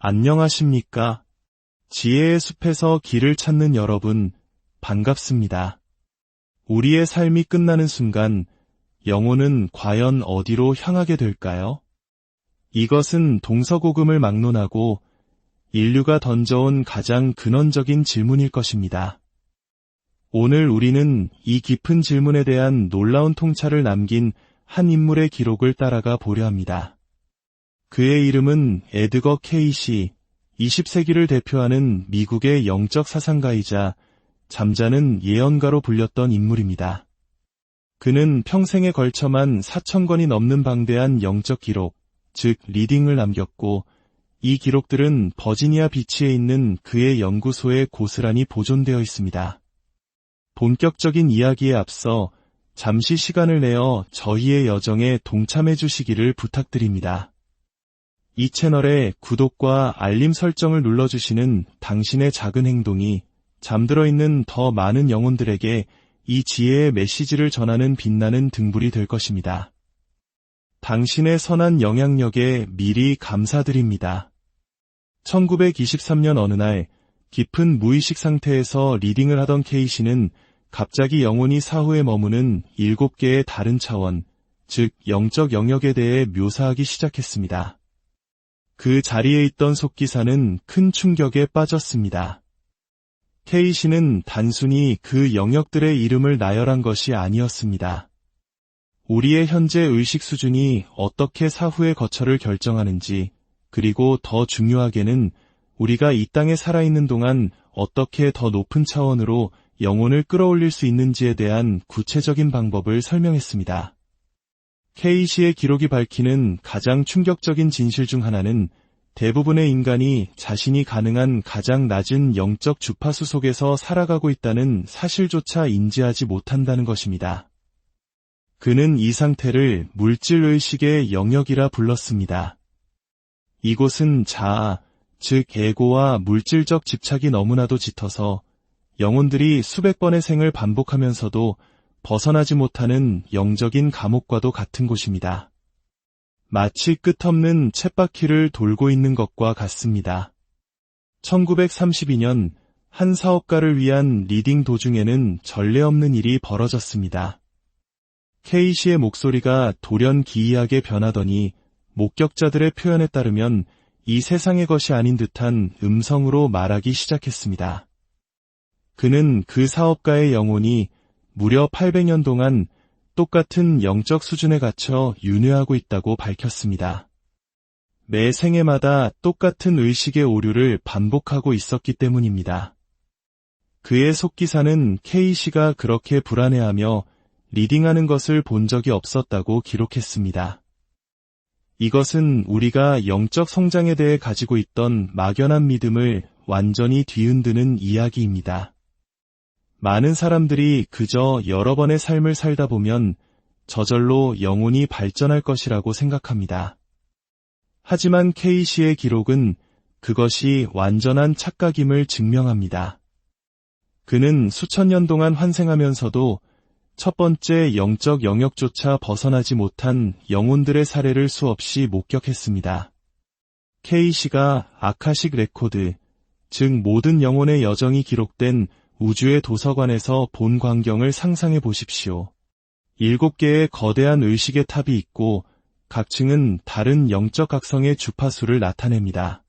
안녕하십니까? 지혜의 숲에서 길을 찾는 여러분, 반갑습니다. 우리의 삶이 끝나는 순간, 영혼은 과연 어디로 향하게 될까요? 이것은 동서고금을 막론하고 인류가 던져온 가장 근원적인 질문일 것입니다. 오늘 우리는 이 깊은 질문에 대한 놀라운 통찰을 남긴 한 인물의 기록을 따라가 보려 합니다. 그의 이름은 에드거 케이시, 20세기를 대표하는 미국의 영적 사상가이자 잠자는 예언가로 불렸던 인물입니다. 그는 평생에 걸쳐만 4,000권이 넘는 방대한 영적 기록, 즉 리딩을 남겼고, 이 기록들은 버지니아 비치에 있는 그의 연구소에 고스란히 보존되어 있습니다. 본격적인 이야기에 앞서 잠시 시간을 내어 저희의 여정에 동참해 주시기를 부탁드립니다. 이 채널의 구독과 알림 설정을 눌러주시는 당신의 작은 행동이 잠들어 있는 더 많은 영혼들에게 이 지혜의 메시지를 전하는 빛나는 등불이 될 것입니다. 당신의 선한 영향력에 미리 감사드립니다. 1923년 어느 날 깊은 무의식 상태에서 리딩을 하던 케이시는 갑자기 영혼이 사후에 머무는 7개의 다른 차원, 즉 영적 영역에 대해 묘사하기 시작했습니다. 그 자리에 있던 속기사는 큰 충격에 빠졌습니다. 케이시는 단순히 그 영역들의 이름을 나열한 것이 아니었습니다. 우리의 현재 의식 수준이 어떻게 사후의 거처를 결정하는지, 그리고 더 중요하게는 우리가 이 땅에 살아있는 동안 어떻게 더 높은 차원으로 영혼을 끌어올릴 수 있는지에 대한 구체적인 방법을 설명했습니다. 케이시의 기록이 밝히는 가장 충격적인 진실 중 하나는 대부분의 인간이 자신이 가능한 가장 낮은 영적 주파수 속에서 살아가고 있다는 사실조차 인지하지 못한다는 것입니다. 그는 이 상태를 물질의식의 영역이라 불렀습니다. 이곳은 자아, 즉 에고와 물질적 집착이 너무나도 짙어서 영혼들이 수백 번의 생을 반복하면서도 벗어나지 못하는 영적인 감옥과도 같은 곳입니다. 마치 끝없는 쳇바퀴를 돌고 있는 것과 같습니다. 1932년 한 사업가를 위한 리딩 도중에는 전례 없는 일이 벌어졌습니다. 케이시의 목소리가 돌연기이하게 변하더니 목격자들의 표현에 따르면 이 세상의 것이 아닌 듯한 음성으로 말하기 시작했습니다. 그는 그 사업가의 영혼이 무려 800년 동안 똑같은 영적 수준에 갇혀 윤회하고 있다고 밝혔습니다. 매 생애마다 똑같은 의식의 오류를 반복하고 있었기 때문입니다. 그의 속기사는 케이시가 그렇게 불안해하며 리딩하는 것을 본 적이 없었다고 기록했습니다. 이것은 우리가 영적 성장에 대해 가지고 있던 막연한 믿음을 완전히 뒤흔드는 이야기입니다. 많은 사람들이 그저 여러 번의 삶을 살다 보면 저절로 영혼이 발전할 것이라고 생각합니다. 하지만 케이시의 기록은 그것이 완전한 착각임을 증명합니다. 그는 수천 년 동안 환생하면서도 첫 번째 영적 영역조차 벗어나지 못한 영혼들의 사례를 수없이 목격했습니다. 케이시가 아카식 레코드, 즉 모든 영혼의 여정이 기록된 우주의 도서관에서 본 광경을 상상해 보십시오. 7개의 거대한 의식의 탑이 있고 각 층은 다른 영적 각성의 주파수를 나타냅니다.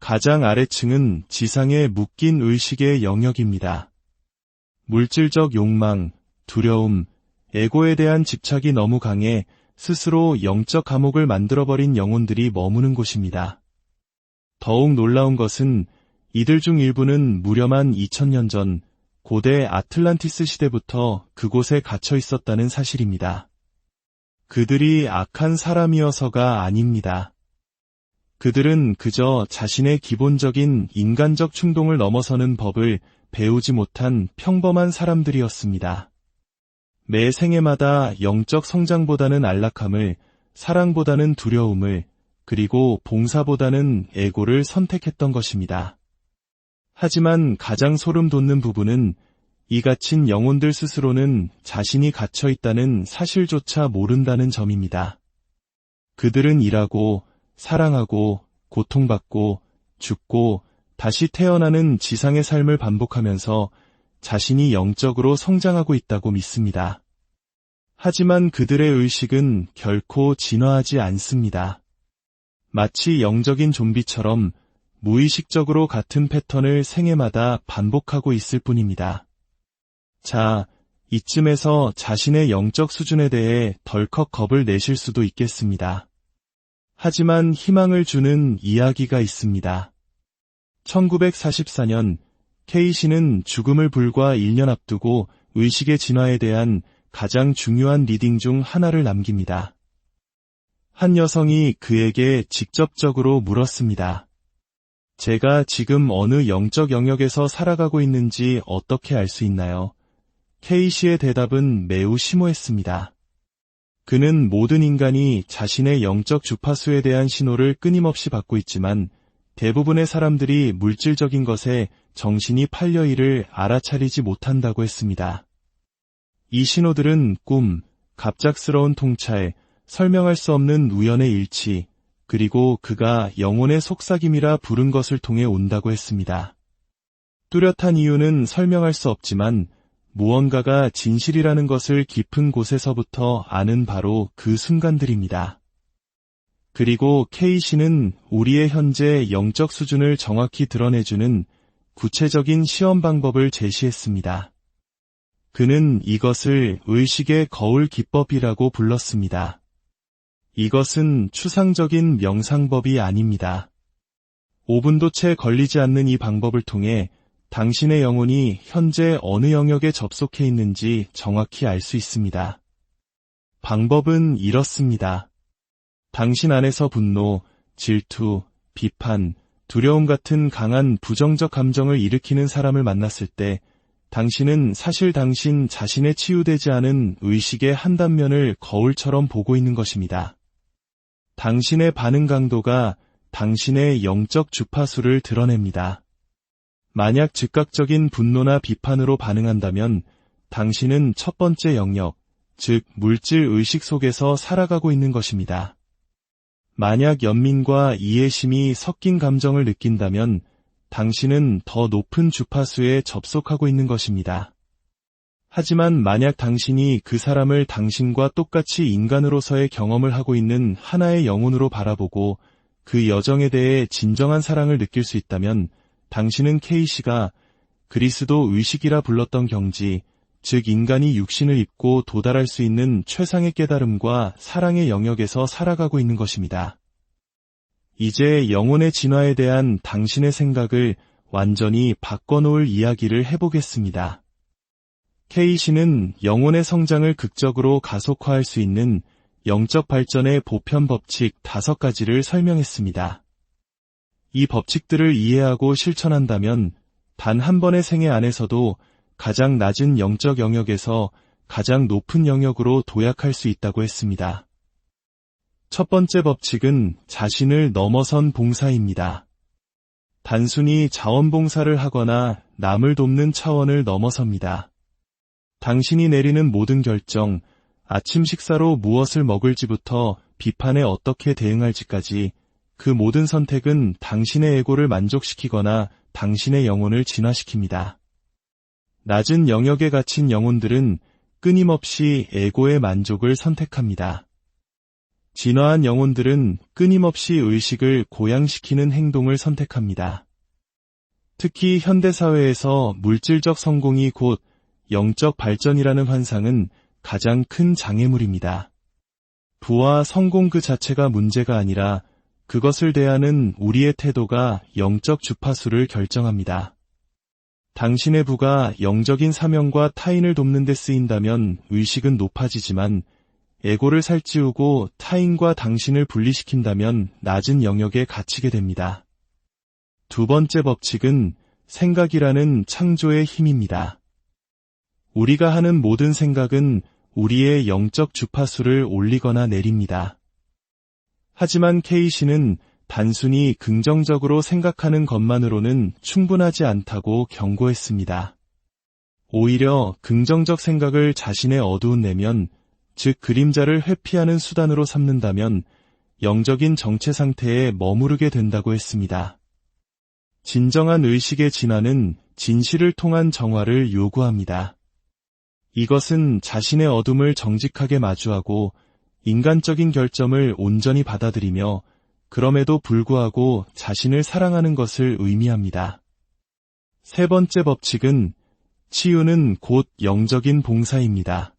가장 아래층은 지상의 묶인 의식의 영역입니다. 물질적 욕망, 두려움, 에고에 대한 집착이 너무 강해 스스로 영적 감옥을 만들어버린 영혼들이 머무는 곳입니다. 더욱 놀라운 것은 이들 중 일부는 무려만 2000년 전 고대 아틀란티스 시대부터 그곳에 갇혀 있었다는 사실입니다. 그들이 악한 사람이어서가 아닙니다. 그들은 그저 자신의 기본적인 인간적 충동을 넘어서는 법을 배우지 못한 평범한 사람들이었습니다. 매 생애마다 영적 성장보다는 안락함을, 사랑보다는 두려움을, 그리고 봉사보다는 에고를 선택했던 것입니다. 하지만 가장 소름 돋는 부분은 이 갇힌 영혼들 스스로는 자신이 갇혀 있다는 사실조차 모른다는 점입니다. 그들은 일하고, 사랑하고, 고통받고 죽고 다시 태어나는 지상의 삶을 반복하면서 자신이 영적으로 성장하고 있다고 믿습니다. 하지만 그들의 의식은 결코 진화하지 않습니다. 마치 영적인 좀비처럼 무의식적으로 같은 패턴을 생애마다 반복하고 있을 뿐입니다. 자, 이쯤에서 자신의 영적 수준에 대해 덜컥 겁을 내실 수도 있겠습니다. 하지만 희망을 주는 이야기가 있습니다. 1944년 케이시는 죽음을 불과 1년 앞두고 의식의 진화에 대한 가장 중요한 리딩 중 하나를 남깁니다. 한 여성이 그에게 직접적으로 물었습니다. 제가 지금 어느 영적 영역에서 살아가고 있는지 어떻게 알 수 있나요? 케이시의 대답은 매우 심오했습니다. 그는 모든 인간이 자신의 영적 주파수에 대한 신호를 끊임없이 받고 있지만 대부분의 사람들이 물질적인 것에 정신이 팔려 있음을 알아차리지 못한다고 했습니다. 이 신호들은 꿈, 갑작스러운 통찰, 설명할 수 없는 우연의 일치, 그리고 그가 영혼의 속삭임이라 부른 것을 통해 온다고 했습니다. 뚜렷한 이유는 설명할 수 없지만 무언가가 진실이라는 것을 깊은 곳에서부터 아는 바로 그 순간들입니다. 그리고 케이시는 우리의 현재 영적 수준을 정확히 드러내주는 구체적인 시험 방법을 제시했습니다. 그는 이것을 의식의 거울 기법이라고 불렀습니다. 이것은 추상적인 명상법이 아닙니다. 5분도 채 걸리지 않는 이 방법을 통해 당신의 영혼이 현재 어느 영역에 접속해 있는지 정확히 알 수 있습니다. 방법은 이렇습니다. 당신 안에서 분노, 질투, 비판, 두려움 같은 강한 부정적 감정을 일으키는 사람을 만났을 때 당신은 사실 당신 자신의 치유되지 않은 의식의 한 단면을 거울처럼 보고 있는 것입니다. 당신의 반응 강도가 당신의 영적 주파수를 드러냅니다. 만약 즉각적인 분노나 비판으로 반응한다면 당신은 첫 번째 영역, 즉 물질 의식 속에서 살아가고 있는 것입니다. 만약 연민과 이해심이 섞인 감정을 느낀다면 당신은 더 높은 주파수에 접속하고 있는 것입니다. 하지만 만약 당신이 그 사람을 당신과 똑같이 인간으로서의 경험을 하고 있는 하나의 영혼으로 바라보고 그 여정에 대해 진정한 사랑을 느낄 수 있다면 당신은 케이시가 그리스도 의식이라 불렀던 경지, 즉 인간이 육신을 입고 도달할 수 있는 최상의 깨달음과 사랑의 영역에서 살아가고 있는 것입니다. 이제 영혼의 진화에 대한 당신의 생각을 완전히 바꿔놓을 이야기를 해보겠습니다. 케이시는 영혼의 성장을 극적으로 가속화할 수 있는 영적 발전의 보편 법칙 5가지를 설명했습니다. 이 법칙들을 이해하고 실천한다면 단 한 번의 생애 안에서도 가장 낮은 영적 영역에서 가장 높은 영역으로 도약할 수 있다고 했습니다. 첫 번째 법칙은 자신을 넘어선 봉사입니다. 단순히 자원봉사를 하거나 남을 돕는 차원을 넘어섭니다. 당신이 내리는 모든 결정, 아침 식사로 무엇을 먹을지부터 비판에 어떻게 대응할지까지 그 모든 선택은 당신의 에고를 만족시키거나 당신의 영혼을 진화시킵니다. 낮은 영역에 갇힌 영혼들은 끊임없이 에고의 만족을 선택합니다. 진화한 영혼들은 끊임없이 의식을 고양시키는 행동을 선택합니다. 특히 현대사회에서 물질적 성공이 곧 영적 발전이라는 환상은 가장 큰 장애물입니다. 부와 성공 그 자체가 문제가 아니라 그것을 대하는 우리의 태도가 영적 주파수를 결정합니다. 당신의 부가 영적인 사명과 타인을 돕는 데 쓰인다면 의식은 높아지지만 에고를 살찌우고 타인과 당신을 분리시킨다면 낮은 영역에 갇히게 됩니다. 두 번째 법칙은 생각이라는 창조의 힘입니다. 우리가 하는 모든 생각은 우리의 영적 주파수를 올리거나 내립니다. 하지만 케이시는 단순히 긍정적으로 생각하는 것만으로는 충분하지 않다고 경고했습니다. 오히려 긍정적 생각을 자신의 어두운 내면, 즉 그림자를 회피하는 수단으로 삼는다면 영적인 정체 상태에 머무르게 된다고 했습니다. 진정한 의식의 진화는 진실을 통한 정화를 요구합니다. 이것은 자신의 어둠을 정직하게 마주하고 인간적인 결점을 온전히 받아들이며 그럼에도 불구하고 자신을 사랑하는 것을 의미합니다. 세 번째 법칙은 치유는 곧 영적인 봉사입니다.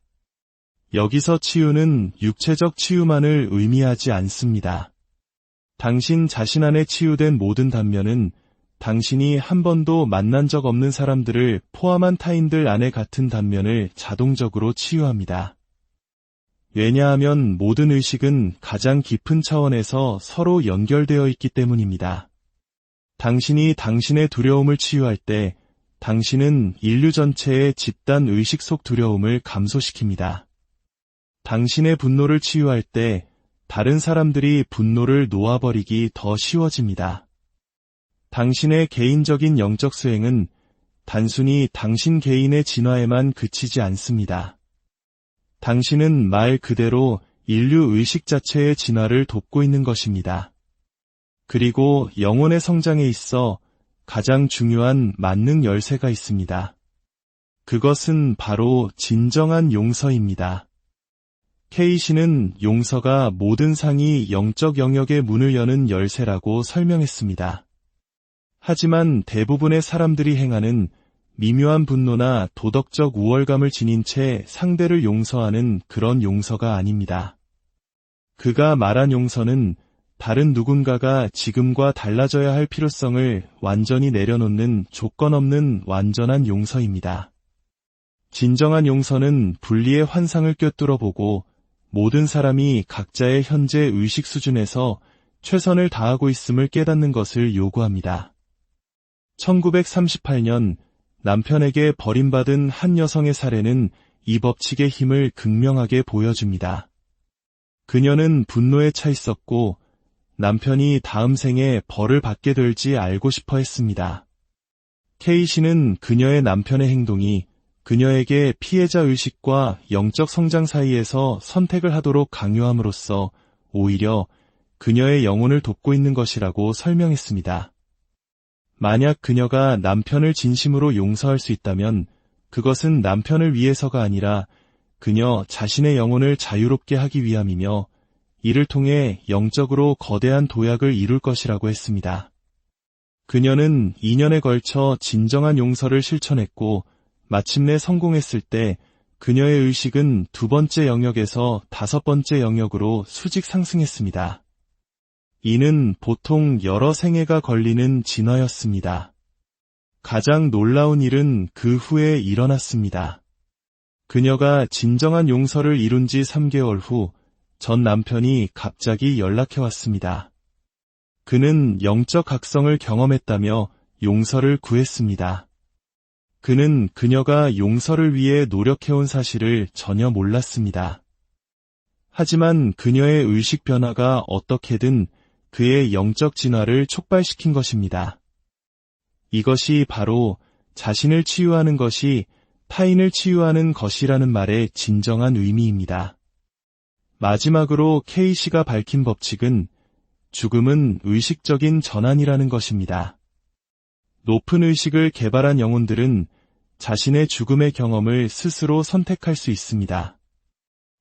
여기서 치유는 육체적 치유만을 의미하지 않습니다. 당신 자신 안에 치유된 모든 단면은 당신이 한 번도 만난 적 없는 사람들을 포함한 타인들 안에 같은 단면을 자동적으로 치유합니다. 왜냐하면 모든 의식은 가장 깊은 차원에서 서로 연결되어 있기 때문입니다. 당신이 당신의 두려움을 치유할 때 당신은 인류 전체의 집단 의식 속 두려움을 감소시킵니다. 당신의 분노를 치유할 때 다른 사람들이 분노를 놓아버리기 더 쉬워집니다. 당신의 개인적인 영적 수행은 단순히 당신 개인의 진화에만 그치지 않습니다. 당신은 말 그대로 인류 의식 자체의 진화를 돕고 있는 것입니다. 그리고 영혼의 성장에 있어 가장 중요한 만능 열쇠가 있습니다. 그것은 바로 진정한 용서입니다. 케이시는 용서가 모든 상이 영적 영역의 문을 여는 열쇠라고 설명했습니다. 하지만 대부분의 사람들이 행하는 미묘한 분노나 도덕적 우월감을 지닌 채 상대를 용서하는 그런 용서가 아닙니다. 그가 말한 용서는 다른 누군가가 지금과 달라져야 할 필요성을 완전히 내려놓는 조건 없는 완전한 용서입니다. 진정한 용서는 분리의 환상을 꿰뚫어 보고 모든 사람이 각자의 현재 의식 수준에서 최선을 다하고 있음을 깨닫는 것을 요구합니다. 1938년 남편에게 버림받은 한 여성의 사례는 이 법칙의 힘을 극명하게 보여줍니다. 그녀는 분노에 차 있었고 남편이 다음 생에 벌을 받게 될지 알고 싶어 했습니다. 케이시는 그녀의 남편의 행동이 그녀에게 피해자 의식과 영적 성장 사이에서 선택을 하도록 강요함으로써 오히려 그녀의 영혼을 돕고 있는 것이라고 설명했습니다. 만약 그녀가 남편을 진심으로 용서할 수 있다면 그것은 남편을 위해서가 아니라 그녀 자신의 영혼을 자유롭게 하기 위함이며 이를 통해 영적으로 거대한 도약을 이룰 것이라고 했습니다. 그녀는 2년에 걸쳐 진정한 용서를 실천했고 마침내 성공했을 때 그녀의 의식은 두 번째 영역에서 다섯 번째 영역으로 수직 상승했습니다. 이는 보통 여러 생애가 걸리는 진화였습니다. 가장 놀라운 일은 그 후에 일어났습니다. 그녀가 진정한 용서를 이룬 지 3개월 후 전 남편이 갑자기 연락해왔습니다. 그는 영적 각성을 경험했다며 용서를 구했습니다. 그는 그녀가 용서를 위해 노력해온 사실을 전혀 몰랐습니다. 하지만 그녀의 의식 변화가 어떻게든 그의 영적 진화를 촉발시킨 것입니다. 이것이 바로 자신을 치유하는 것이 타인을 치유하는 것이라는 말의 진정한 의미입니다. 마지막으로 케이시가 밝힌 법칙은 죽음은 의식적인 전환이라는 것입니다. 높은 의식을 개발한 영혼들은 자신의 죽음의 경험을 스스로 선택할 수 있습니다.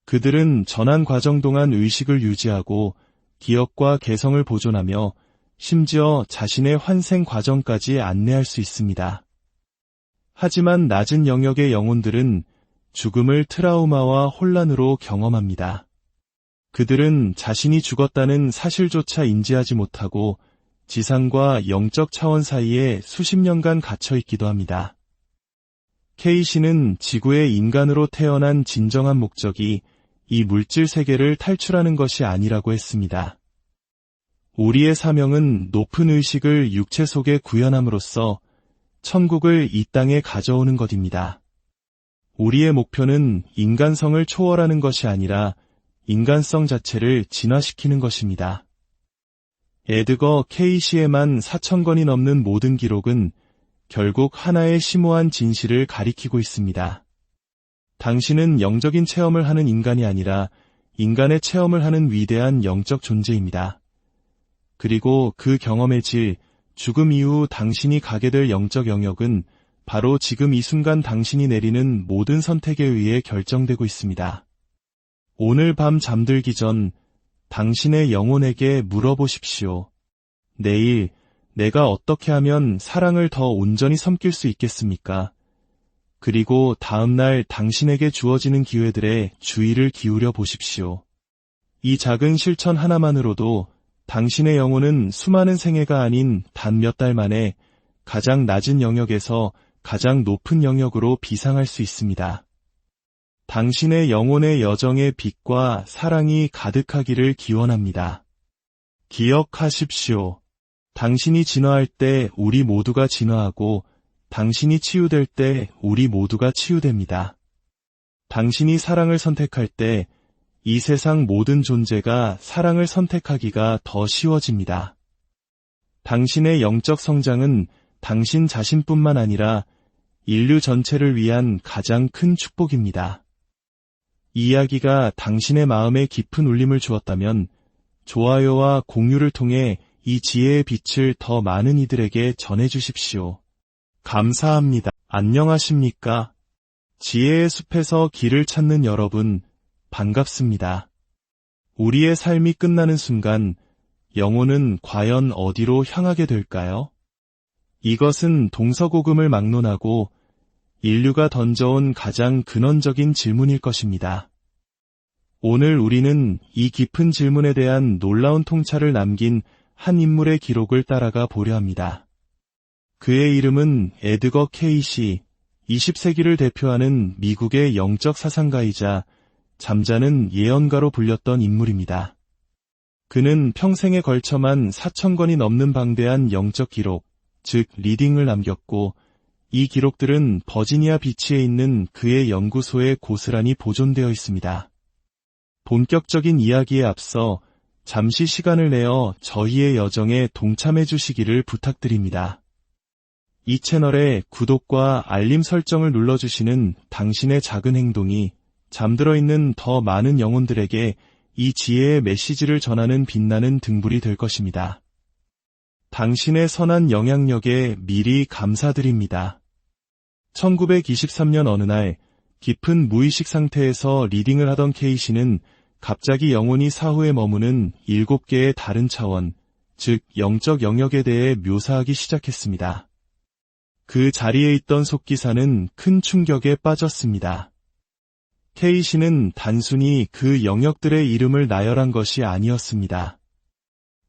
그들은 전환 과정 동안 의식을 유지하고 기억과 개성을 보존하며 심지어 자신의 환생 과정까지 안내할 수 있습니다. 하지만 낮은 영역의 영혼들은 죽음을 트라우마와 혼란으로 경험합니다. 그들은 자신이 죽었다는 사실조차 인지하지 못하고 지상과 영적 차원 사이에 수십 년간 갇혀 있기도 합니다. 케이시는 지구의 인간으로 태어난 진정한 목적이 이 물질 세계를 탈출하는 것이 아니라고 했습니다. 우리의 사명은 높은 의식을 육체 속에 구현함으로써 천국을 이 땅에 가져오는 것입니다. 우리의 목표는 인간성을 초월하는 것이 아니라 인간성 자체를 진화시키는 것입니다. 에드거 케이시에만 4,000권이 넘는 모든 기록은 결국 하나의 심오한 진실을 가리키고 있습니다. 당신은 영적인 체험을 하는 인간이 아니라 인간의 체험을 하는 위대한 영적 존재입니다. 그리고 그 경험의 질, 죽음 이후 당신이 가게 될 영적 영역은 바로 지금 이 순간 당신이 내리는 모든 선택에 의해 결정되고 있습니다. 오늘 밤 잠들기 전 당신의 영혼에게 물어보십시오. 내일 내가 어떻게 하면 사랑을 더 온전히 섬길 수 있겠습니까? 그리고 다음날 당신에게 주어지는 기회들에 주의를 기울여 보십시오. 이 작은 실천 하나만으로도 당신의 영혼은 수많은 생애가 아닌 단 몇 달 만에 가장 낮은 영역에서 가장 높은 영역으로 비상할 수 있습니다. 당신의 영혼의 여정의 빛과 사랑이 가득하기를 기원합니다. 기억하십시오. 당신이 진화할 때 우리 모두가 진화하고 당신이 치유될 때 우리 모두가 치유됩니다. 당신이 사랑을 선택할 때 이 세상 모든 존재가 사랑을 선택하기가 더 쉬워집니다. 당신의 영적 성장은 당신 자신뿐만 아니라 인류 전체를 위한 가장 큰 축복입니다. 이 이야기가 당신의 마음에 깊은 울림을 주었다면 좋아요와 공유를 통해 이 지혜의 빛을 더 많은 이들에게 전해주십시오. 감사합니다. 안녕하십니까? 지혜의 숲에서 길을 찾는 여러분, 반갑습니다. 우리의 삶이 끝나는 순간 영혼은 과연 어디로 향하게 될까요? 이것은 동서고금을 막론하고 인류가 던져온 가장 근원적인 질문일 것입니다. 오늘 우리는 이 깊은 질문에 대한 놀라운 통찰을 남긴 한 인물의 기록을 따라가 보려 합니다. 그의 이름은 에드거 케이시, 20세기를 대표하는 미국의 영적 사상가이자 잠자는 예언가로 불렸던 인물입니다. 그는 평생에 걸쳐만 4,000권이 넘는 방대한 영적 기록, 즉 리딩을 남겼고 이 기록들은 버지니아 비치에 있는 그의 연구소에 고스란히 보존되어 있습니다. 본격적인 이야기에 앞서 잠시 시간을 내어 저희의 여정에 동참해 주시기를 부탁드립니다. 이 채널의 구독과 알림 설정을 눌러주시는 당신의 작은 행동이 잠들어 있는 더 많은 영혼들에게 이 지혜의 메시지를 전하는 빛나는 등불이 될 것입니다. 당신의 선한 영향력에 미리 감사드립니다. 1923년 어느 날 깊은 무의식 상태에서 리딩을 하던 케이시는 갑자기 영혼이 사후에 머무는 7개의 다른 차원, 즉 영적 영역에 대해 묘사하기 시작했습니다. 그 자리에 있던 속기사는 큰 충격에 빠졌습니다. 케이시는 단순히 그 영역들의 이름을 나열한 것이 아니었습니다.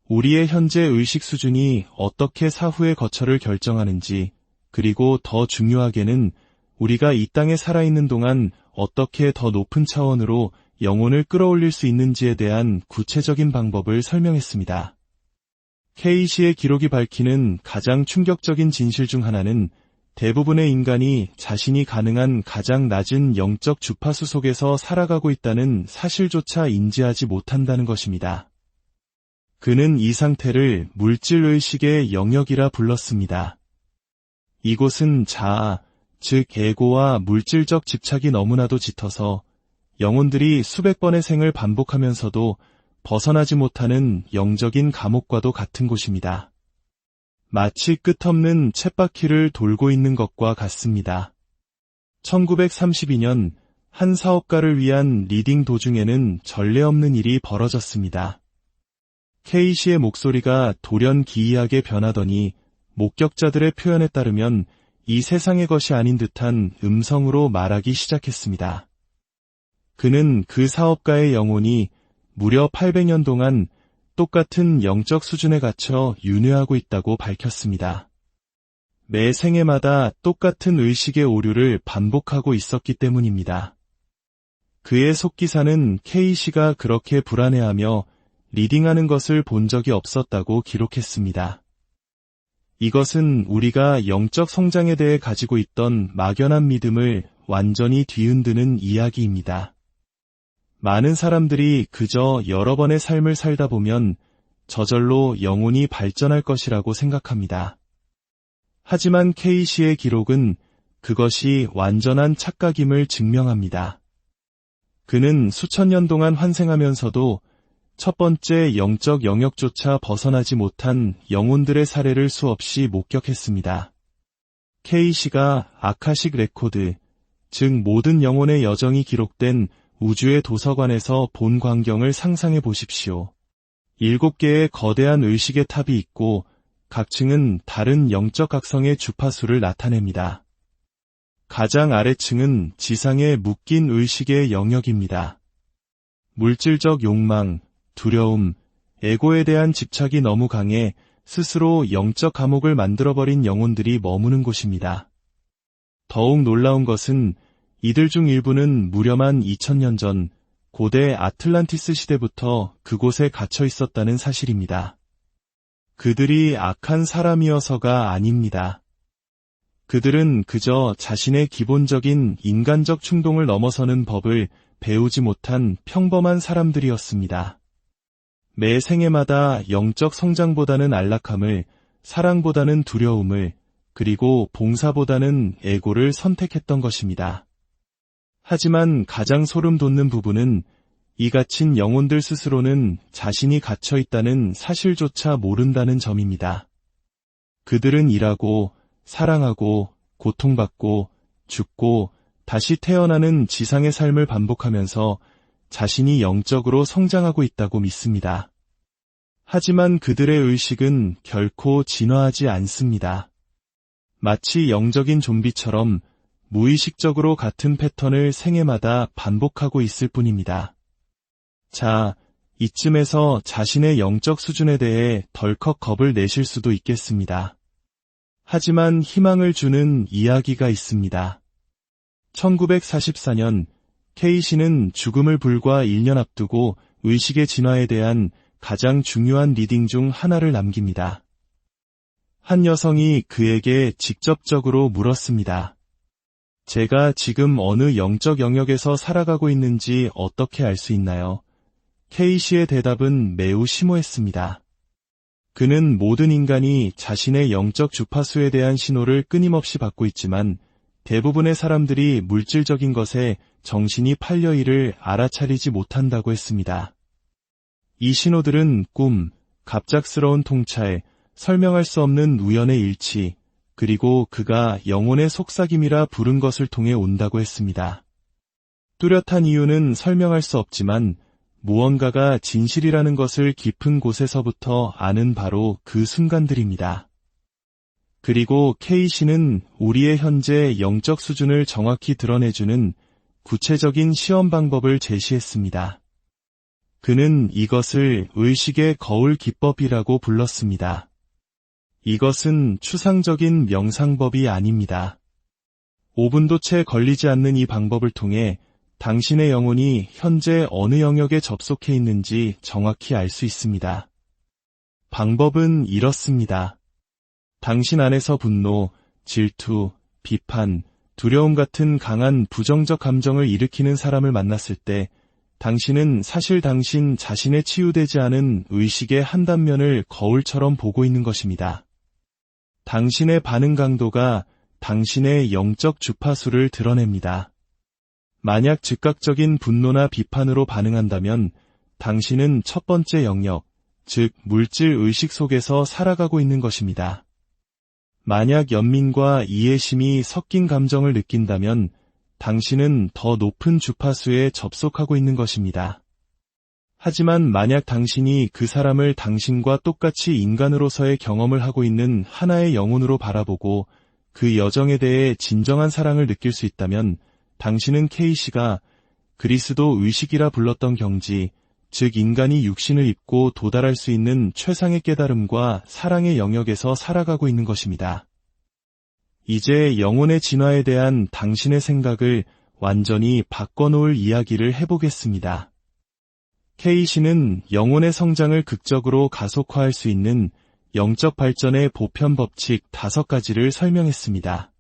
우리의 현재 의식 수준이 어떻게 사후의 거처를 결정하는지, 그리고 더 중요하게는 우리가 이 땅에 살아있는 동안 어떻게 더 높은 차원으로 영혼을 끌어올릴 수 있는지에 대한 구체적인 방법을 설명했습니다. 케이시의 기록이 밝히는 가장 충격적인 진실 중 하나는 대부분의 인간이 자신이 가능한 가장 낮은 영적 주파수 속에서 살아가고 있다는 사실조차 인지하지 못한다는 것입니다. 그는 이 상태를 물질의식의 영역이라 불렀습니다. 이곳은 자아, 즉 에고와 물질적 집착이 너무나도 짙어서 영혼들이 수백 번의 생을 반복하면서도 벗어나지 못하는 영적인 감옥과도 같은 곳입니다. 마치 끝없는 쳇바퀴를 돌고 있는 것과 같습니다. 1932년 한 사업가를 위한 리딩 도중에는 전례 없는 일이 벌어졌습니다. 케이시의 목소리가 돌연기이하게 변하더니 목격자들의 표현에 따르면 이 세상의 것이 아닌 듯한 음성으로 말하기 시작했습니다. 그는 그 사업가의 영혼이 무려 800년 동안 똑같은 영적 수준에 갇혀 윤회하고 있다고 밝혔습니다. 매 생애마다 똑같은 의식의 오류를 반복하고 있었기 때문입니다. 그의 속기사는 케이시가 그렇게 불안해하며 리딩하는 것을 본 적이 없었다고 기록했습니다. 이것은 우리가 영적 성장에 대해 가지고 있던 막연한 믿음을 완전히 뒤흔드는 이야기입니다. 많은 사람들이 그저 여러 번의 삶을 살다 보면 저절로 영혼이 발전할 것이라고 생각합니다. 하지만 케이시의 기록은 그것이 완전한 착각임을 증명합니다. 그는 수천 년 동안 환생하면서도 첫 번째 영적 영역조차 벗어나지 못한 영혼들의 사례를 수없이 목격했습니다. K씨가 아카식 레코드, 즉 모든 영혼의 여정이 기록된 우주의 도서관에서 본 광경을 상상해 보십시오. 7개의 거대한 의식의 탑이 있고 각 층은 다른 영적 각성의 주파수를 나타냅니다. 가장 아래층은 지상의 묶인 의식의 영역입니다. 물질적 욕망, 두려움, 에고에 대한 집착이 너무 강해 스스로 영적 감옥을 만들어버린 영혼들이 머무는 곳입니다. 더욱 놀라운 것은 이들 중 일부는 무려만 2000년 전 고대 아틀란티스 시대부터 그곳에 갇혀 있었다는 사실입니다. 그들이 악한 사람이어서가 아닙니다. 그들은 그저 자신의 기본적인 인간적 충동을 넘어서는 법을 배우지 못한 평범한 사람들이었습니다. 매 생애마다 영적 성장보다는 안락함을, 사랑보다는 두려움을, 그리고 봉사보다는 에고를 선택했던 것입니다. 하지만 가장 소름 돋는 부분은 이 갇힌 영혼들 스스로는 자신이 갇혀 있다는 사실조차 모른다는 점입니다. 그들은 일하고, 사랑하고, 고통받고, 죽고, 다시 태어나는 지상의 삶을 반복하면서 자신이 영적으로 성장하고 있다고 믿습니다. 하지만 그들의 의식은 결코 진화하지 않습니다. 마치 영적인 좀비처럼 무의식적으로 같은 패턴을 생애마다 반복하고 있을 뿐입니다. 자, 이쯤에서 자신의 영적 수준에 대해 덜컥 겁을 내실 수도 있겠습니다. 하지만 희망을 주는 이야기가 있습니다. 1944년 K씨는 죽음을 불과 1년 앞두고 의식의 진화에 대한 가장 중요한 리딩 중 하나를 남깁니다. 한 여성이 그에게 직접적으로 물었습니다. 제가 지금 어느 영적 영역에서 살아가고 있는지 어떻게 알 수 있나요? K씨의 대답은 매우 심오했습니다. 그는 모든 인간이 자신의 영적 주파수에 대한 신호를 끊임없이 받고 있지만 대부분의 사람들이 물질적인 것에 정신이 팔려 이를 알아차리지 못한다고 했습니다. 이 신호들은 꿈, 갑작스러운 통찰, 설명할 수 없는 우연의 일치, 그리고 그가 영혼의 속삭임이라 부른 것을 통해 온다고 했습니다. 뚜렷한 이유는 설명할 수 없지만 무언가가 진실이라는 것을 깊은 곳에서부터 아는 바로 그 순간들입니다. 그리고 K씨는 우리의 현재 영적 수준을 정확히 드러내주는 구체적인 시험 방법을 제시했습니다. 그는 이것을 의식의 거울 기법이라고 불렀습니다. 이것은 추상적인 명상법이 아닙니다. 5분도 채 걸리지 않는 이 방법을 통해 당신의 영혼이 현재 어느 영역에 접속해 있는지 정확히 알 수 있습니다. 방법은 이렇습니다. 당신 안에서 분노, 질투, 비판, 두려움 같은 강한 부정적 감정을 일으키는 사람을 만났을 때 당신은 사실 당신 자신의 치유되지 않은 의식의 한 단면을 거울처럼 보고 있는 것입니다. 당신의 반응 강도가 당신의 영적 주파수를 드러냅니다. 만약 즉각적인 분노나 비판으로 반응한다면 당신은 첫 번째 영역, 즉 물질 의식 속에서 살아가고 있는 것입니다. 만약 연민과 이해심이 섞인 감정을 느낀다면 당신은 더 높은 주파수에 접속하고 있는 것입니다. 하지만 만약 당신이 그 사람을 당신과 똑같이 인간으로서의 경험을 하고 있는 하나의 영혼으로 바라보고 그 여정에 대해 진정한 사랑을 느낄 수 있다면 당신은 K씨가 그리스도 의식이라 불렀던 경지, 즉 인간이 육신을 입고 도달할 수 있는 최상의 깨달음과 사랑의 영역에서 살아가고 있는 것입니다. 이제 영혼의 진화에 대한 당신의 생각을 완전히 바꿔놓을 이야기를 해보겠습니다. K씨는 영혼의 성장을 극적으로 가속화할 수 있는 영적 발전의 보편 법칙 5가지를 설명했습니다.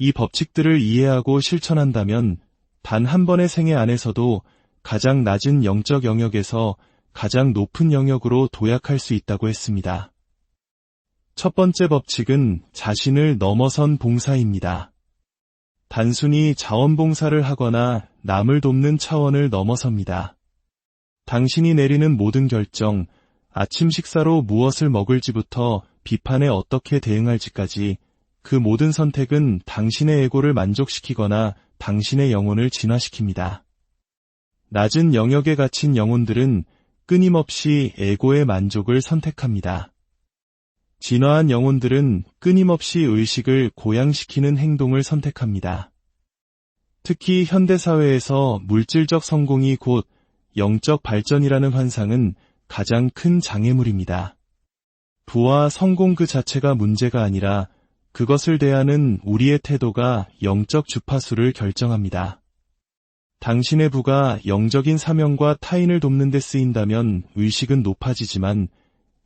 이 법칙들을 이해하고 실천한다면 단 한 번의 생애 안에서도 가장 낮은 영적 영역에서 가장 높은 영역으로 도약할 수 있다고 했습니다. 첫 번째 법칙은 자신을 넘어선 봉사입니다. 단순히 자원봉사를 하거나 남을 돕는 차원을 넘어섭니다. 당신이 내리는 모든 결정, 아침 식사로 무엇을 먹을지부터 비판에 어떻게 대응할지까지 그 모든 선택은 당신의 에고를 만족시키거나 당신의 영혼을 진화시킵니다. 낮은 영역에 갇힌 영혼들은 끊임없이 에고의 만족을 선택합니다. 진화한 영혼들은 끊임없이 의식을 고양시키는 행동을 선택합니다. 특히 현대사회에서 물질적 성공이 곧 영적 발전이라는 환상은 가장 큰 장애물입니다. 부와 성공 그 자체가 문제가 아니라 그것을 대하는 우리의 태도가 영적 주파수를 결정합니다. 당신의 부가 영적인 사명과 타인을 돕는 데 쓰인다면 의식은 높아지지만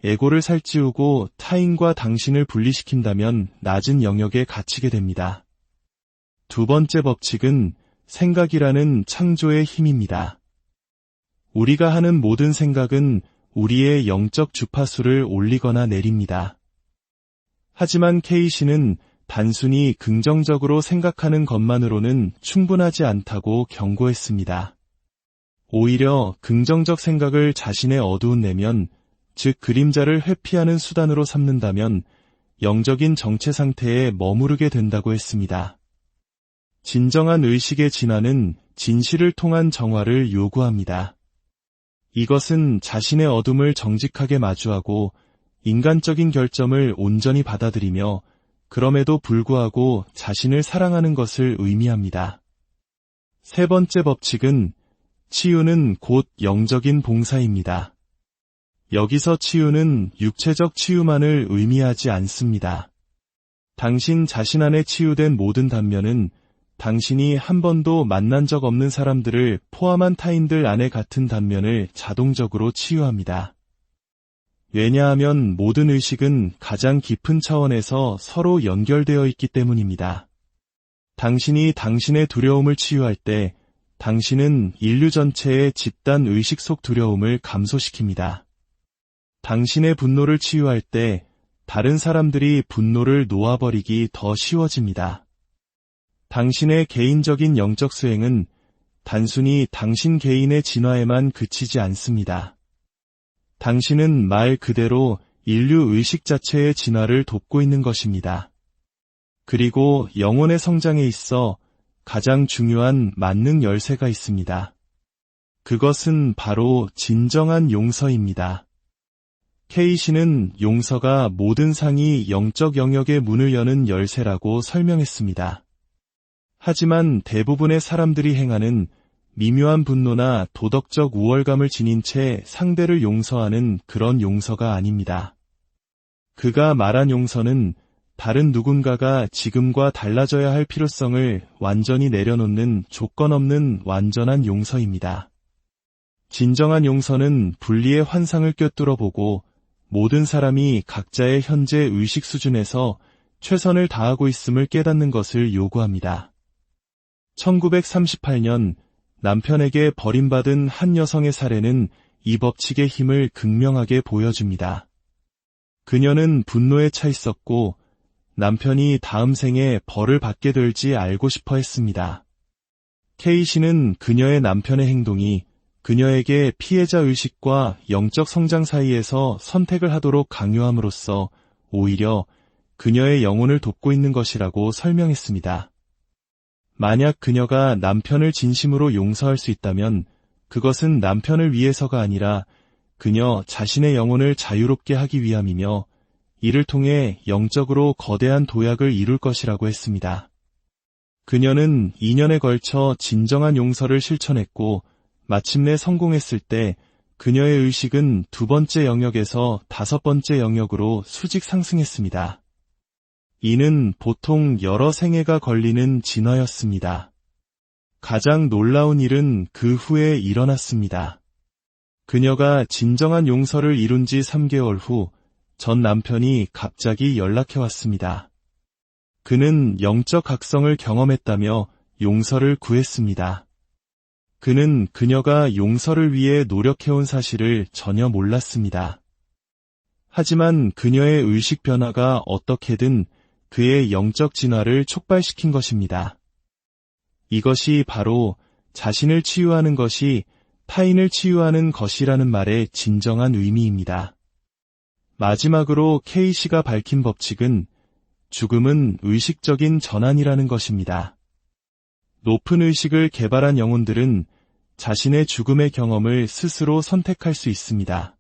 에고를 살찌우고 타인과 당신을 분리시킨다면 낮은 영역에 갇히게 됩니다. 두 번째 법칙은 생각이라는 창조의 힘입니다. 우리가 하는 모든 생각은 우리의 영적 주파수를 올리거나 내립니다. 하지만 케이시는 단순히 긍정적으로 생각하는 것만으로는 충분하지 않다고 경고했습니다. 오히려 긍정적 생각을 자신의 어두운 내면, 즉 그림자를 회피하는 수단으로 삼는다면 영적인 정체 상태에 머무르게 된다고 했습니다. 진정한 의식의 진화는 진실을 통한 정화를 요구합니다. 이것은 자신의 어둠을 정직하게 마주하고 인간적인 결점을 온전히 받아들이며 그럼에도 불구하고 자신을 사랑하는 것을 의미합니다. 세 번째 법칙은 치유는 곧 영적인 봉사입니다. 여기서 치유는 육체적 치유만을 의미하지 않습니다. 당신 자신 안에 치유된 모든 단면은 당신이 한 번도 만난 적 없는 사람들을 포함한 타인들 안에 같은 단면을 자동적으로 치유합니다. 왜냐하면 모든 의식은 가장 깊은 차원에서 서로 연결되어 있기 때문입니다. 당신이 당신의 두려움을 치유할 때 당신은 인류 전체의 집단 의식 속 두려움을 감소시킵니다. 당신의 분노를 치유할 때 다른 사람들이 분노를 놓아버리기 더 쉬워집니다. 당신의 개인적인 영적 수행은 단순히 당신 개인의 진화에만 그치지 않습니다. 당신은 말 그대로 인류 의식 자체의 진화를 돕고 있는 것입니다. 그리고 영혼의 성장에 있어 가장 중요한 만능 열쇠가 있습니다. 그것은 바로 진정한 용서입니다. 케이시는 용서가 모든 상이 영적 영역의 문을 여는 열쇠라고 설명했습니다. 하지만 대부분의 사람들이 행하는 미묘한 분노나 도덕적 우월감을 지닌 채 상대를 용서하는 그런 용서가 아닙니다. 그가 말한 용서는 다른 누군가가 지금과 달라져야 할 필요성을 완전히 내려놓는 조건 없는 완전한 용서입니다. 진정한 용서는 분리의 환상을 꿰뚫어 보고 모든 사람이 각자의 현재 의식 수준에서 최선을 다하고 있음을 깨닫는 것을 요구합니다. 1938년 남편에게 버림받은 한 여성의 사례는 이 법칙의 힘을 극명하게 보여줍니다. 그녀는 분노에 차 있었고 남편이 다음 생에 벌을 받게 될지 알고 싶어 했습니다. 케이시는 그녀의 남편의 행동이 그녀에게 피해자 의식과 영적 성장 사이에서 선택을 하도록 강요함으로써 오히려 그녀의 영혼을 돕고 있는 것이라고 설명했습니다. 만약 그녀가 남편을 진심으로 용서할 수 있다면 그것은 남편을 위해서가 아니라 그녀 자신의 영혼을 자유롭게 하기 위함이며 이를 통해 영적으로 거대한 도약을 이룰 것이라고 했습니다. 그녀는 2년에 걸쳐 진정한 용서를 실천했고 마침내 성공했을 때 그녀의 의식은 두 번째 영역에서 다섯 번째 영역으로 수직 상승했습니다. 이는 보통 여러 생애가 걸리는 진화였습니다. 가장 놀라운 일은 그 후에 일어났습니다. 그녀가 진정한 용서를 이룬 지 3개월 후 전 남편이 갑자기 연락해왔습니다. 그는 영적 각성을 경험했다며 용서를 구했습니다. 그는 그녀가 용서를 위해 노력해온 사실을 전혀 몰랐습니다. 하지만 그녀의 의식 변화가 어떻게든 그의 영적 진화를 촉발시킨 것입니다. 이것이 바로 자신을 치유하는 것이 타인을 치유하는 것이라는 말의 진정한 의미입니다. 마지막으로 K씨가 밝힌 법칙은 죽음은 의식적인 전환이라는 것입니다. 높은 의식을 개발한 영혼들은 자신의 죽음의 경험을 스스로 선택할 수 있습니다.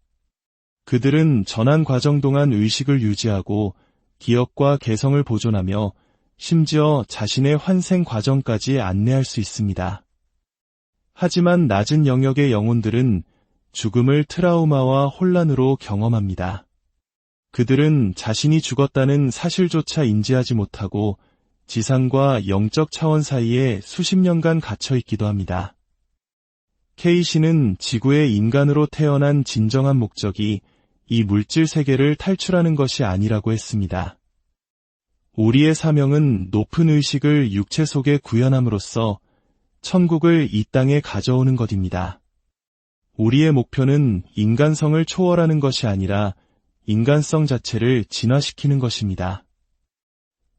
그들은 전환 과정 동안 의식을 유지하고 기억과 개성을 보존하며 심지어 자신의 환생 과정까지 안내할 수 있습니다. 하지만 낮은 영역의 영혼들은 죽음을 트라우마와 혼란으로 경험합니다. 그들은 자신이 죽었다는 사실조차 인지하지 못하고 지상과 영적 차원 사이에 수십 년간 갇혀 있기도 합니다. K씨는 지구의 인간으로 태어난 진정한 목적이 이 물질 세계를 탈출하는 것이 아니라고 했습니다. 우리의 사명은 높은 의식을 육체 속에 구현함으로써 천국을 이 땅에 가져오는 것입니다. 우리의 목표는 인간성을 초월하는 것이 아니라 인간성 자체를 진화시키는 것입니다.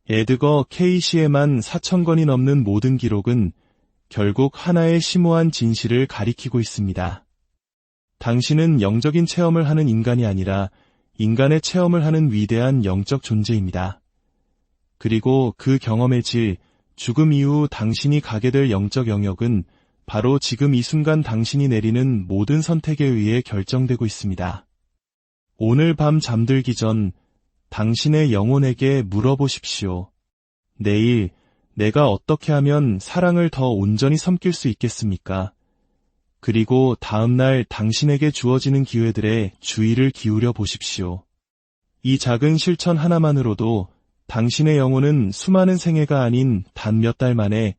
에드거 K씨에만 4,000권이 넘는 모든 기록은 결국 하나의 심오한 진실을 가리키고 있습니다. 당신은 영적인 체험을 하는 인간이 아니라 인간의 체험을 하는 위대한 영적 존재입니다. 그리고 그 경험의 질, 죽음 이후 당신이 가게 될 영적 영역은 바로 지금 이 순간 당신이 내리는 모든 선택에 의해 결정되고 있습니다. 오늘 밤 잠들기 전 당신의 영혼에게 물어보십시오. 내일 내가 어떻게 하면 사랑을 더 온전히 섬길 수 있겠습니까? 그리고 다음날 당신에게 주어지는 기회들에 주의를 기울여 보십시오. 이 작은 실천 하나만으로도 당신의 영혼은 수많은 생애가 아닌 단 몇 달 만에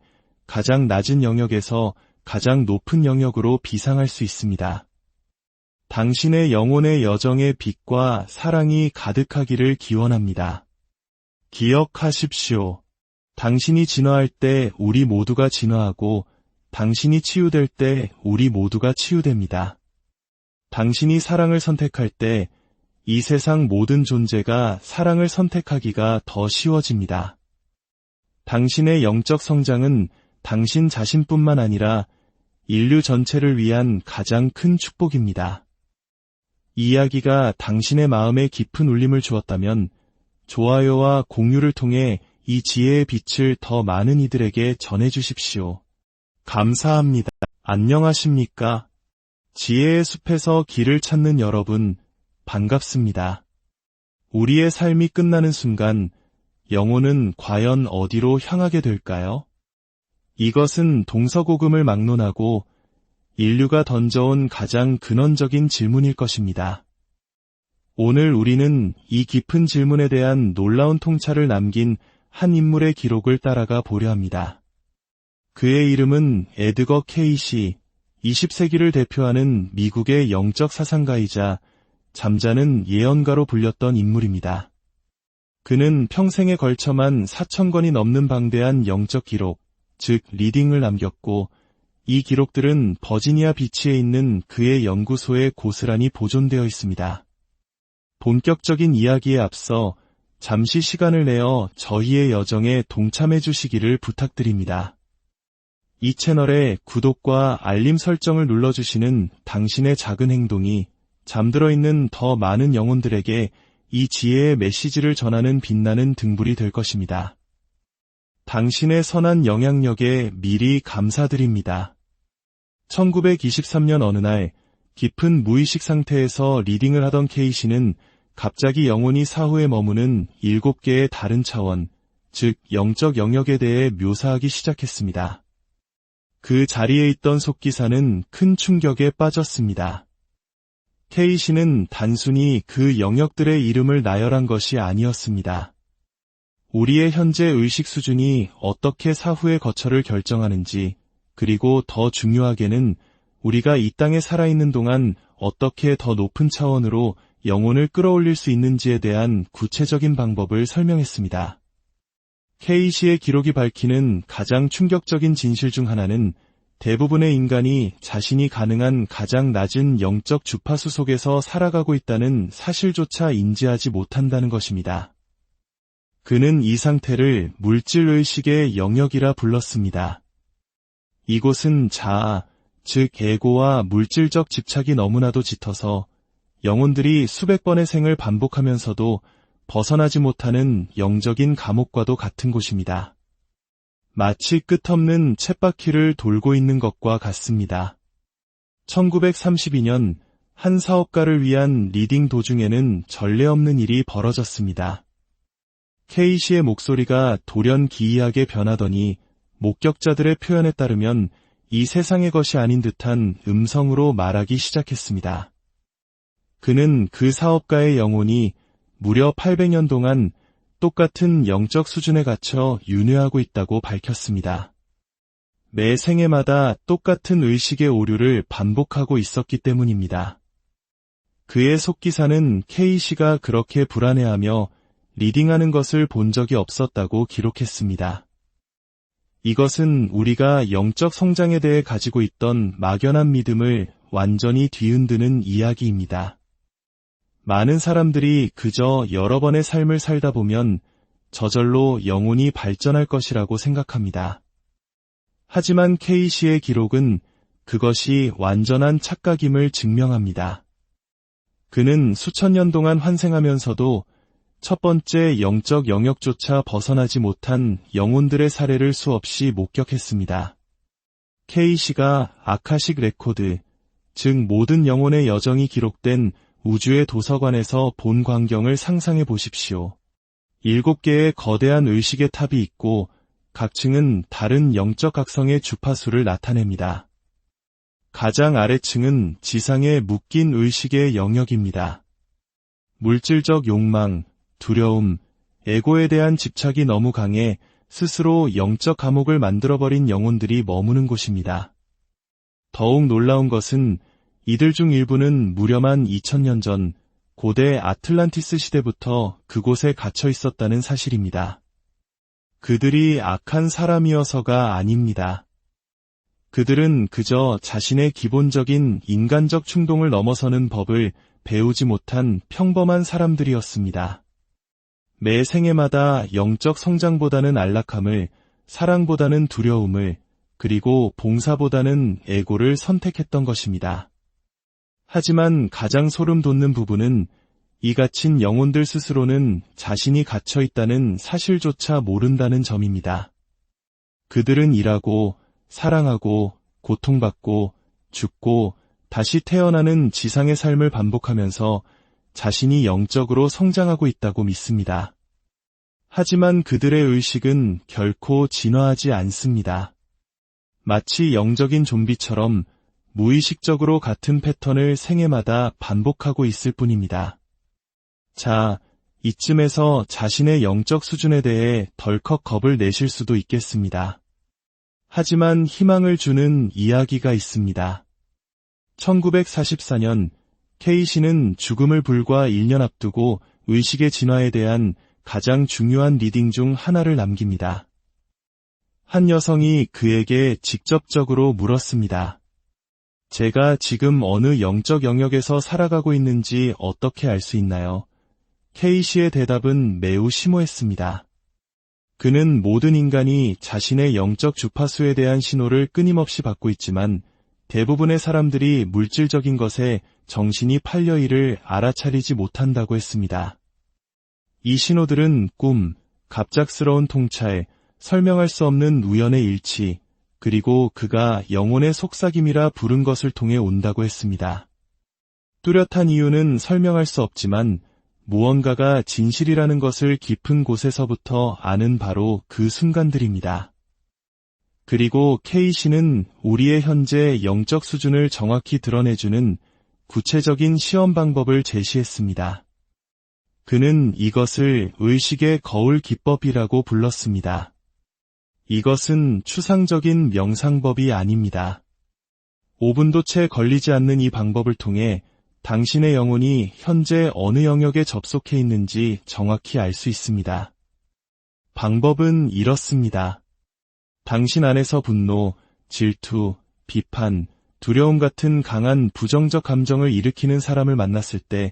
가장 낮은 영역에서 가장 높은 영역으로 비상할 수 있습니다. 당신의 영혼의 여정의 빛과 사랑이 가득하기를 기원합니다. 기억하십시오. 당신이 진화할 때 우리 모두가 진화하고 당신이 치유될 때 우리 모두가 치유됩니다. 당신이 사랑을 선택할 때 이 세상 모든 존재가 사랑을 선택하기가 더 쉬워집니다. 당신의 영적 성장은 당신 자신뿐만 아니라 인류 전체를 위한 가장 큰 축복입니다. 이 이야기가 당신의 마음에 깊은 울림을 주었다면 좋아요와 공유를 통해 이 지혜의 빛을 더 많은 이들에게 전해주십시오. 감사합니다. 안녕하십니까? 지혜의 숲에서 길을 찾는 여러분, 반갑습니다. 우리의 삶이 끝나는 순간 영혼은 과연 어디로 향하게 될까요? 이것은 동서고금을 막론하고 인류가 던져온 가장 근원적인 질문일 것입니다. 오늘 우리는 이 깊은 질문에 대한 놀라운 통찰을 남긴 한 인물의 기록을 따라가 보려 합니다. 그의 이름은 에드거 K씨, 20세기를 대표하는 미국의 영적 사상가이자 잠자는 예언가로 불렸던 인물입니다. 그는 평생에 걸쳐만 4,000권이 넘는 방대한 영적 기록, 즉 리딩을 남겼고 이 기록들은 버지니아 비치에 있는 그의 연구소에 고스란히 보존되어 있습니다. 본격적인 이야기에 앞서 잠시 시간을 내어 저희의 여정에 동참해 주시기를 부탁드립니다. 이 채널의 구독과 알림 설정을 눌러주시는 당신의 작은 행동이 잠들어 있는 더 많은 영혼들에게 이 지혜의 메시지를 전하는 빛나는 등불이 될 것입니다. 당신의 선한 영향력에 미리 감사드립니다. 1923년 어느 날 깊은 무의식 상태에서 리딩을 하던 K씨는 갑자기 영혼이 사후에 머무는 7개의 다른 차원, 즉 영적 영역에 대해 묘사하기 시작했습니다. 그 자리에 있던 속기사는 큰 충격에 빠졌습니다. K씨는 단순히 그 영역들의 이름을 나열한 것이 아니었습니다. 우리의 현재 의식 수준이 어떻게 사후의 거처를 결정하는지, 그리고 더 중요하게는 우리가 이 땅에 살아있는 동안 어떻게 더 높은 차원으로 영혼을 끌어올릴 수 있는지에 대한 구체적인 방법을 설명했습니다. K씨의 기록이 밝히는 가장 충격적인 진실 중 하나는 대부분의 인간이 자신이 가능한 가장 낮은 영적 주파수 속에서 살아가고 있다는 사실조차 인지하지 못한다는 것입니다. 그는 이 상태를 물질의식의 영역이라 불렀습니다. 이곳은 자아, 즉 에고와 물질적 집착이 너무나도 짙어서 영혼들이 수백 번의 생을 반복하면서도 벗어나지 못하는 영적인 감옥과도 같은 곳입니다. 마치 끝없는 쳇바퀴를 돌고 있는 것과 같습니다. 1932년 한 사업가를 위한 리딩 도중에는 전례 없는 일이 벌어졌습니다. K씨의 목소리가 돌연기이하게 변하더니 목격자들의 표현에 따르면 이 세상의 것이 아닌 듯한 음성으로 말하기 시작했습니다. 그는 그 사업가의 영혼이 무려 800년 동안 똑같은 영적 수준에 갇혀 윤회하고 있다고 밝혔습니다. 매 생애마다 똑같은 의식의 오류를 반복하고 있었기 때문입니다. 그의 속기사는 K씨가 그렇게 불안해하며 리딩하는 것을 본 적이 없었다고 기록했습니다. 이것은 우리가 영적 성장에 대해 가지고 있던 막연한 믿음을 완전히 뒤흔드는 이야기입니다. 많은 사람들이 그저 여러 번의 삶을 살다 보면 저절로 영혼이 발전할 것이라고 생각합니다. 하지만 K씨의 기록은 그것이 완전한 착각임을 증명합니다. 그는 수천 년 동안 환생하면서도 첫 번째 영적 영역조차 벗어나지 못한 영혼들의 사례를 수없이 목격했습니다. K씨가 아카식 레코드, 즉 모든 영혼의 여정이 기록된 우주의 도서관에서 본 광경을 상상해 보십시오. 7개의 거대한 의식의 탑이 있고 각 층은 다른 영적 각성의 주파수를 나타냅니다. 가장 아래층은 지상의 묶인 의식의 영역입니다. 물질적 욕망, 두려움, 에고에 대한 집착이 너무 강해 스스로 영적 감옥을 만들어버린 영혼들이 머무는 곳입니다. 더욱 놀라운 것은 이들 중 일부는 무려만 2000년 전 고대 아틀란티스 시대부터 그곳에 갇혀 있었다는 사실입니다. 그들이 악한 사람이어서가 아닙니다. 그들은 그저 자신의 기본적인 인간적 충동을 넘어서는 법을 배우지 못한 평범한 사람들이었습니다. 매 생애마다 영적 성장보다는 안락함을, 사랑보다는 두려움을, 그리고 봉사보다는 에고를 선택했던 것입니다. 하지만 가장 소름 돋는 부분은 이 갇힌 영혼들 스스로는 자신이 갇혀 있다는 사실조차 모른다는 점입니다. 그들은 일하고, 사랑하고, 고통받고, 죽고, 다시 태어나는 지상의 삶을 반복하면서 자신이 영적으로 성장하고 있다고 믿습니다. 하지만 그들의 의식은 결코 진화하지 않습니다. 마치 영적인 좀비처럼 무의식적으로 같은 패턴을 생애마다 반복하고 있을 뿐입니다. 자, 이쯤에서 자신의 영적 수준에 대해 덜컥 겁을 내실 수도 있겠습니다. 하지만 희망을 주는 이야기가 있습니다. 1944년 K씨는 죽음을 불과 1년 앞두고 의식의 진화에 대한 가장 중요한 리딩 중 하나를 남깁니다. 한 여성이 그에게 직접적으로 물었습니다. 제가 지금 어느 영적 영역에서 살아가고 있는지 어떻게 알 수 있나요? K씨의 대답은 매우 심오했습니다. 그는 모든 인간이 자신의 영적 주파수에 대한 신호를 끊임없이 받고 있지만 대부분의 사람들이 물질적인 것에 정신이 팔려 있음을 알아차리지 못한다고 했습니다. 이 신호들은 꿈, 갑작스러운 통찰, 설명할 수 없는 우연의 일치, 그리고 그가 영혼의 속삭임이라 부른 것을 통해 온다고 했습니다. 뚜렷한 이유는 설명할 수 없지만 무언가가 진실이라는 것을 깊은 곳에서부터 아는 바로 그 순간들입니다. 그리고 K씨는 우리의 현재 영적 수준을 정확히 드러내주는 구체적인 시험 방법을 제시했습니다. 그는 이것을 의식의 거울 기법이라고 불렀습니다. 이것은 추상적인 명상법이 아닙니다. 5분도 채 걸리지 않는 이 방법을 통해 당신의 영혼이 현재 어느 영역에 접속해 있는지 정확히 알 수 있습니다. 방법은 이렇습니다. 당신 안에서 분노, 질투, 비판, 두려움 같은 강한 부정적 감정을 일으키는 사람을 만났을 때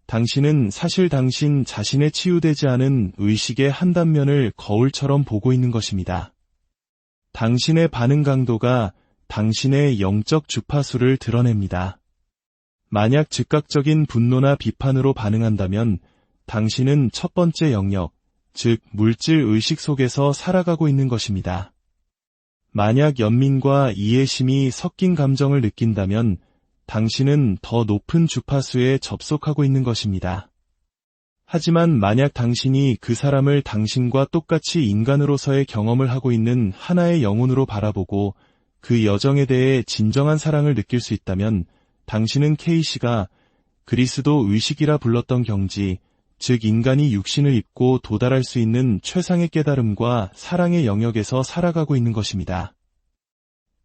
당신은 사실 당신 자신의 치유되지 않은 의식의 한 단면을 거울처럼 보고 있는 것입니다. 당신의 반응 강도가 당신의 영적 주파수를 드러냅니다. 만약 즉각적인 분노나 비판으로 반응한다면 당신은 첫 번째 영역, 즉 물질 의식 속에서 살아가고 있는 것입니다. 만약 연민과 이해심이 섞인 감정을 느낀다면 당신은 더 높은 주파수에 접속하고 있는 것입니다. 하지만 만약 당신이 그 사람을 당신과 똑같이 인간으로서의 경험을 하고 있는 하나의 영혼으로 바라보고 그 여정에 대해 진정한 사랑을 느낄 수 있다면 당신은 K씨가 그리스도 의식이라 불렀던 경지, 즉 인간이 육신을 입고 도달할 수 있는 최상의 깨달음과 사랑의 영역에서 살아가고 있는 것입니다.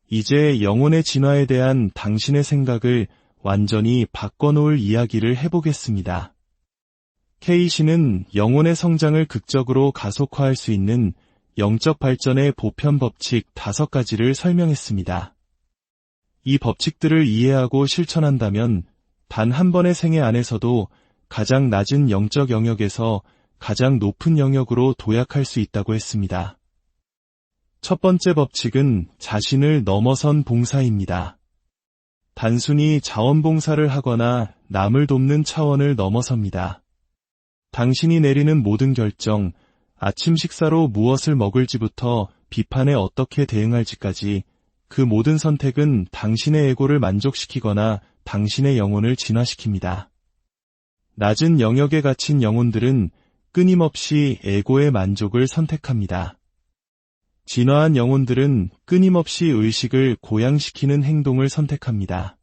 이제 영혼의 진화에 대한 당신의 생각을 완전히 바꿔놓을 이야기를 해보겠습니다. K씨는 영혼의 성장을 극적으로 가속화할 수 있는 영적 발전의 보편 법칙 5가지를 설명했습니다. 이 법칙들을 이해하고 실천한다면 단 한 번의 생애 안에서도 가장 낮은 영적 영역에서 가장 높은 영역으로 도약할 수 있다고 했습니다. 첫 번째 법칙은 자신을 넘어선 봉사입니다. 단순히 자원봉사를 하거나 남을 돕는 차원을 넘어섭니다. 당신이 내리는 모든 결정, 아침 식사로 무엇을 먹을지부터 비판에 어떻게 대응할지까지 그 모든 선택은 당신의 에고를 만족시키거나 당신의 영혼을 진화시킵니다. 낮은 영역에 갇힌 영혼들은 끊임없이 에고의 만족을 선택합니다. 진화한 영혼들은 끊임없이 의식을 고양시키는 행동을 선택합니다.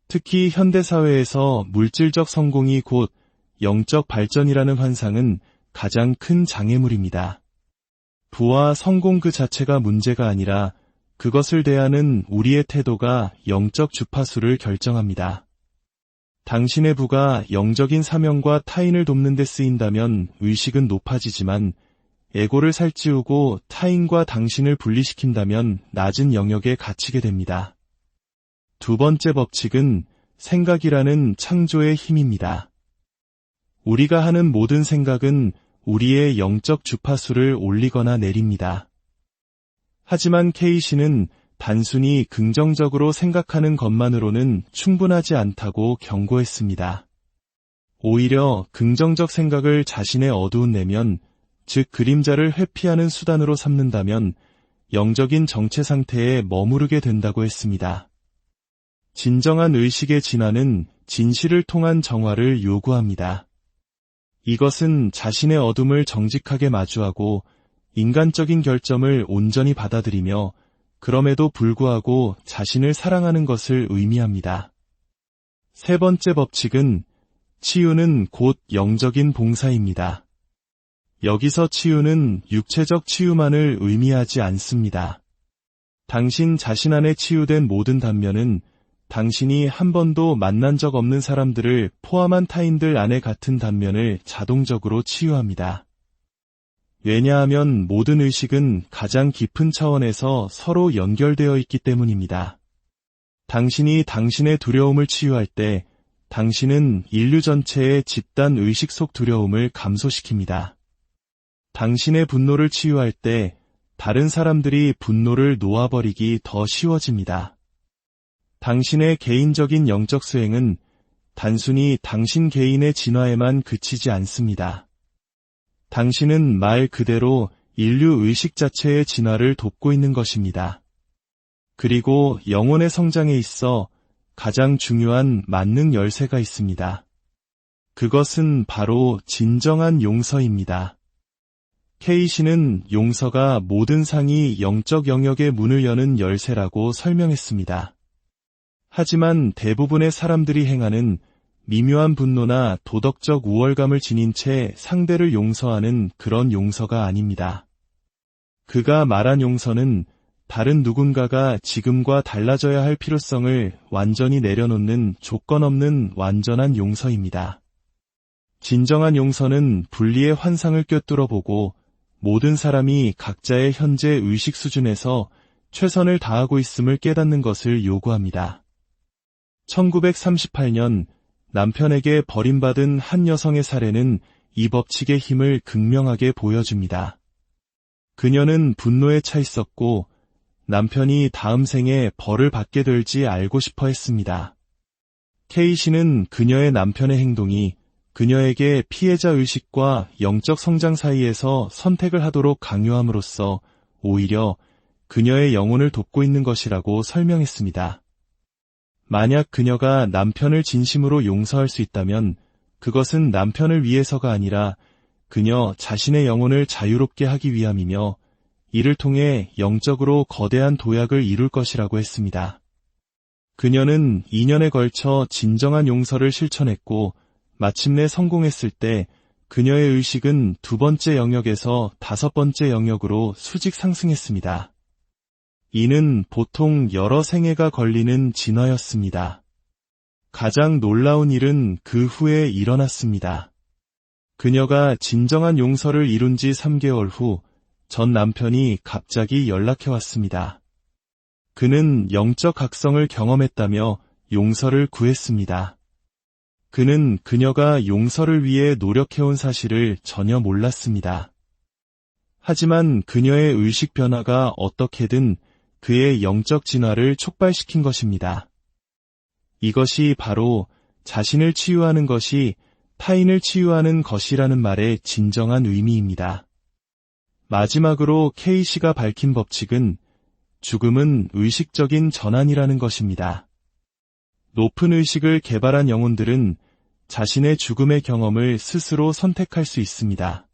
특히 현대사회에서 물질적 성공이 곧 영적 발전이라는 환상은 가장 큰 장애물입니다. 부와 성공 그 자체가 문제가 아니라 그것을 대하는 우리의 태도가 영적 주파수를 결정합니다. 당신의 부가 영적인 사명과 타인을 돕는 데 쓰인다면 의식은 높아지지만 에고를 살찌우고 타인과 당신을 분리시킨다면 낮은 영역에 갇히게 됩니다. 두 번째 법칙은 생각이라는 창조의 힘입니다. 우리가 하는 모든 생각은 우리의 영적 주파수를 올리거나 내립니다. 하지만 K씨는 단순히 긍정적으로 생각하는 것만으로는 충분하지 않다고 경고했습니다. 오히려 긍정적 생각을 자신의 어두운 내면, 즉 그림자를 회피하는 수단으로 삼는다면 영적인 정체 상태에 머무르게 된다고 했습니다. 진정한 의식의 진화는 진실을 통한 정화를 요구합니다. 이것은 자신의 어둠을 정직하게 마주하고 인간적인 결점을 온전히 받아들이며 그럼에도 불구하고 자신을 사랑하는 것을 의미합니다. 세 번째 법칙은 치유는 곧 영적인 봉사입니다. 여기서 치유는 육체적 치유만을 의미하지 않습니다. 당신 자신 안에 치유된 모든 단면은 당신이 한 번도 만난 적 없는 사람들을 포함한 타인들 안에 같은 단면을 자동적으로 치유합니다. 왜냐하면 모든 의식은 가장 깊은 차원에서 서로 연결되어 있기 때문입니다. 당신이 당신의 두려움을 치유할 때 당신은 인류 전체의 집단 의식 속 두려움을 감소시킵니다. 당신의 분노를 치유할 때 다른 사람들이 분노를 놓아버리기 더 쉬워집니다. 당신의 개인적인 영적 수행은 단순히 당신 개인의 진화에만 그치지 않습니다. 당신은 말 그대로 인류 의식 자체의 진화를 돕고 있는 것입니다. 그리고 영혼의 성장에 있어 가장 중요한 만능 열쇠가 있습니다. 그것은 바로 진정한 용서입니다. K씨는 용서가 모든 상이 영적 영역의 문을 여는 열쇠라고 설명했습니다. 하지만 대부분의 사람들이 행하는 미묘한 분노나 도덕적 우월감을 지닌 채 상대를 용서하는 그런 용서가 아닙니다. 그가 말한 용서는 다른 누군가가 지금과 달라져야 할 필요성을 완전히 내려놓는 조건 없는 완전한 용서입니다. 진정한 용서는 분리의 환상을 꿰뚫어 보고 모든 사람이 각자의 현재 의식 수준에서 최선을 다하고 있음을 깨닫는 것을 요구합니다. 1938년 남편에게 버림받은 한 여성의 사례는 이 법칙의 힘을 극명하게 보여줍니다. 그녀는 분노에 차 있었고 남편이 다음 생에 벌을 받게 될지 알고 싶어 했습니다. K씨는 그녀의 남편의 행동이 그녀에게 피해자 의식과 영적 성장 사이에서 선택을 하도록 강요함으로써 오히려 그녀의 영혼을 돕고 있는 것이라고 설명했습니다. 만약 그녀가 남편을 진심으로 용서할 수 있다면 그것은 남편을 위해서가 아니라 그녀 자신의 영혼을 자유롭게 하기 위함이며 이를 통해 영적으로 거대한 도약을 이룰 것이라고 했습니다. 그녀는 2년에 걸쳐 진정한 용서를 실천했고 마침내 성공했을 때 그녀의 의식은 두 번째 영역에서 다섯 번째 영역으로 수직 상승했습니다. 이는 보통 여러 생애가 걸리는 진화였습니다. 가장 놀라운 일은 그 후에 일어났습니다. 그녀가 진정한 용서를 이룬 지 3개월 후 전 남편이 갑자기 연락해왔습니다. 그는 영적 각성을 경험했다며 용서를 구했습니다. 그는 그녀가 용서를 위해 노력해온 사실을 전혀 몰랐습니다. 하지만 그녀의 의식 변화가 어떻게든 그의 영적 진화를 촉발시킨 것입니다. 이것이 바로 자신을 치유하는 것이 타인을 치유하는 것이라는 말의 진정한 의미입니다. 마지막으로 K씨가 밝힌 법칙은 죽음은 의식적인 전환이라는 것입니다. 높은 의식을 개발한 영혼들은 자신의 죽음의 경험을 스스로 선택할 수 있습니다.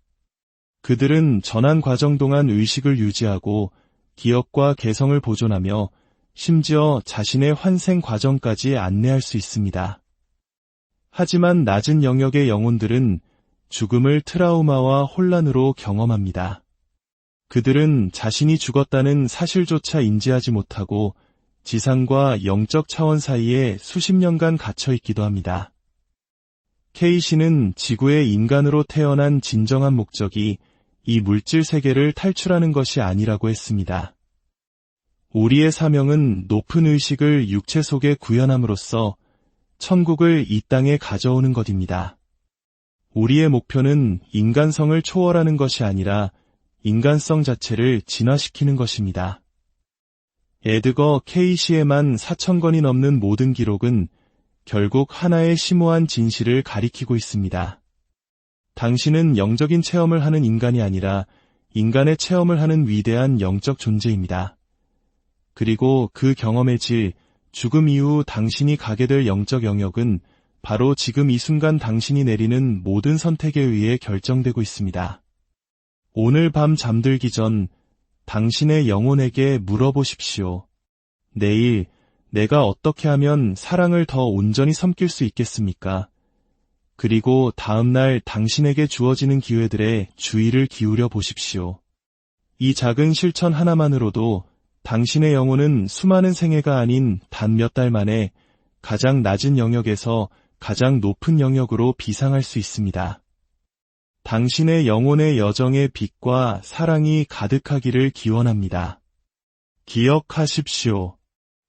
그들은 전환 과정 동안 의식을 유지하고 기억과 개성을 보존하며 심지어 자신의 환생 과정까지 안내할 수 있습니다. 하지만 낮은 영역의 영혼들은 죽음을 트라우마와 혼란으로 경험합니다. 그들은 자신이 죽었다는 사실조차 인지하지 못하고 지상과 영적 차원 사이에 수십 년간 갇혀 있기도 합니다. K씨는 지구의 인간으로 태어난 진정한 목적이 이 물질 세계를 탈출하는 것이 아니라고 했습니다. 우리의 사명은 높은 의식을 육체 속에 구현함으로써 천국을 이 땅에 가져오는 것입니다. 우리의 목표는 인간성을 초월하는 것이 아니라 인간성 자체를 진화시키는 것입니다. 에드거 K씨에만 4,000건이 넘는 모든 기록은 결국 하나의 심오한 진실을 가리키고 있습니다. 당신은 영적인 체험을 하는 인간이 아니라 인간의 체험을 하는 위대한 영적 존재입니다. 그리고 그 경험의 질, 죽음 이후 당신이 가게 될 영적 영역은 바로 지금 이 순간 당신이 내리는 모든 선택에 의해 결정되고 있습니다. 오늘 밤 잠들기 전 당신의 영혼에게 물어보십시오. 내일 내가 어떻게 하면 사랑을 더 온전히 섬길 수 있겠습니까? 그리고 다음날 당신에게 주어지는 기회들에 주의를 기울여 보십시오. 이 작은 실천 하나만으로도 당신의 영혼은 수많은 생애가 아닌 단 몇 달 만에 가장 낮은 영역에서 가장 높은 영역으로 비상할 수 있습니다. 당신의 영혼의 여정의 빛과 사랑이 가득하기를 기원합니다. 기억하십시오.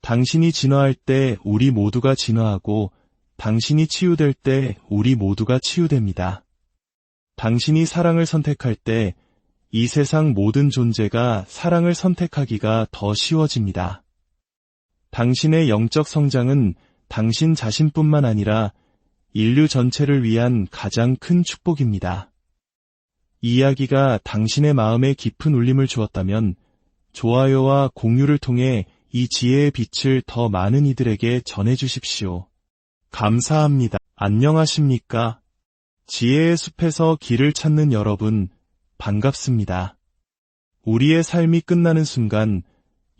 당신이 진화할 때 우리 모두가 진화하고 당신이 치유될 때 우리 모두가 치유됩니다. 당신이 사랑을 선택할 때 이 세상 모든 존재가 사랑을 선택하기가 더 쉬워집니다. 당신의 영적 성장은 당신 자신뿐만 아니라 인류 전체를 위한 가장 큰 축복입니다. 이 이야기가 당신의 마음에 깊은 울림을 주었다면 좋아요와 공유를 통해 이 지혜의 빛을 더 많은 이들에게 전해주십시오. 감사합니다. 안녕하십니까? 지혜의 숲에서 길을 찾는 여러분, 반갑습니다. 우리의 삶이 끝나는 순간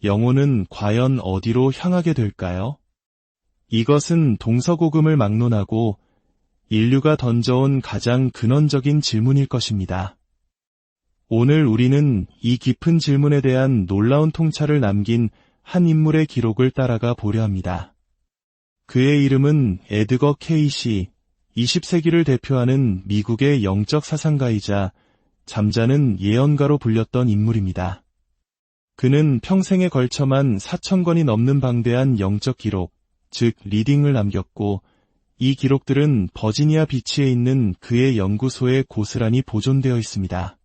영혼은 과연 어디로 향하게 될까요? 이것은 동서고금을 막론하고 인류가 던져온 가장 근원적인 질문일 것입니다. 오늘 우리는 이 깊은 질문에 대한 놀라운 통찰을 남긴 한 인물의 기록을 따라가 보려 합니다. 그의 이름은 에드거 K씨, 20세기를 대표하는 미국의 영적 사상가이자 잠자는 예언가로 불렸던 인물입니다. 그는 평생에 걸쳐만 4,000권이 넘는 방대한 영적 기록, 즉 리딩을 남겼고 이 기록들은 버지니아 비치에 있는 그의 연구소에 고스란히 보존되어 있습니다.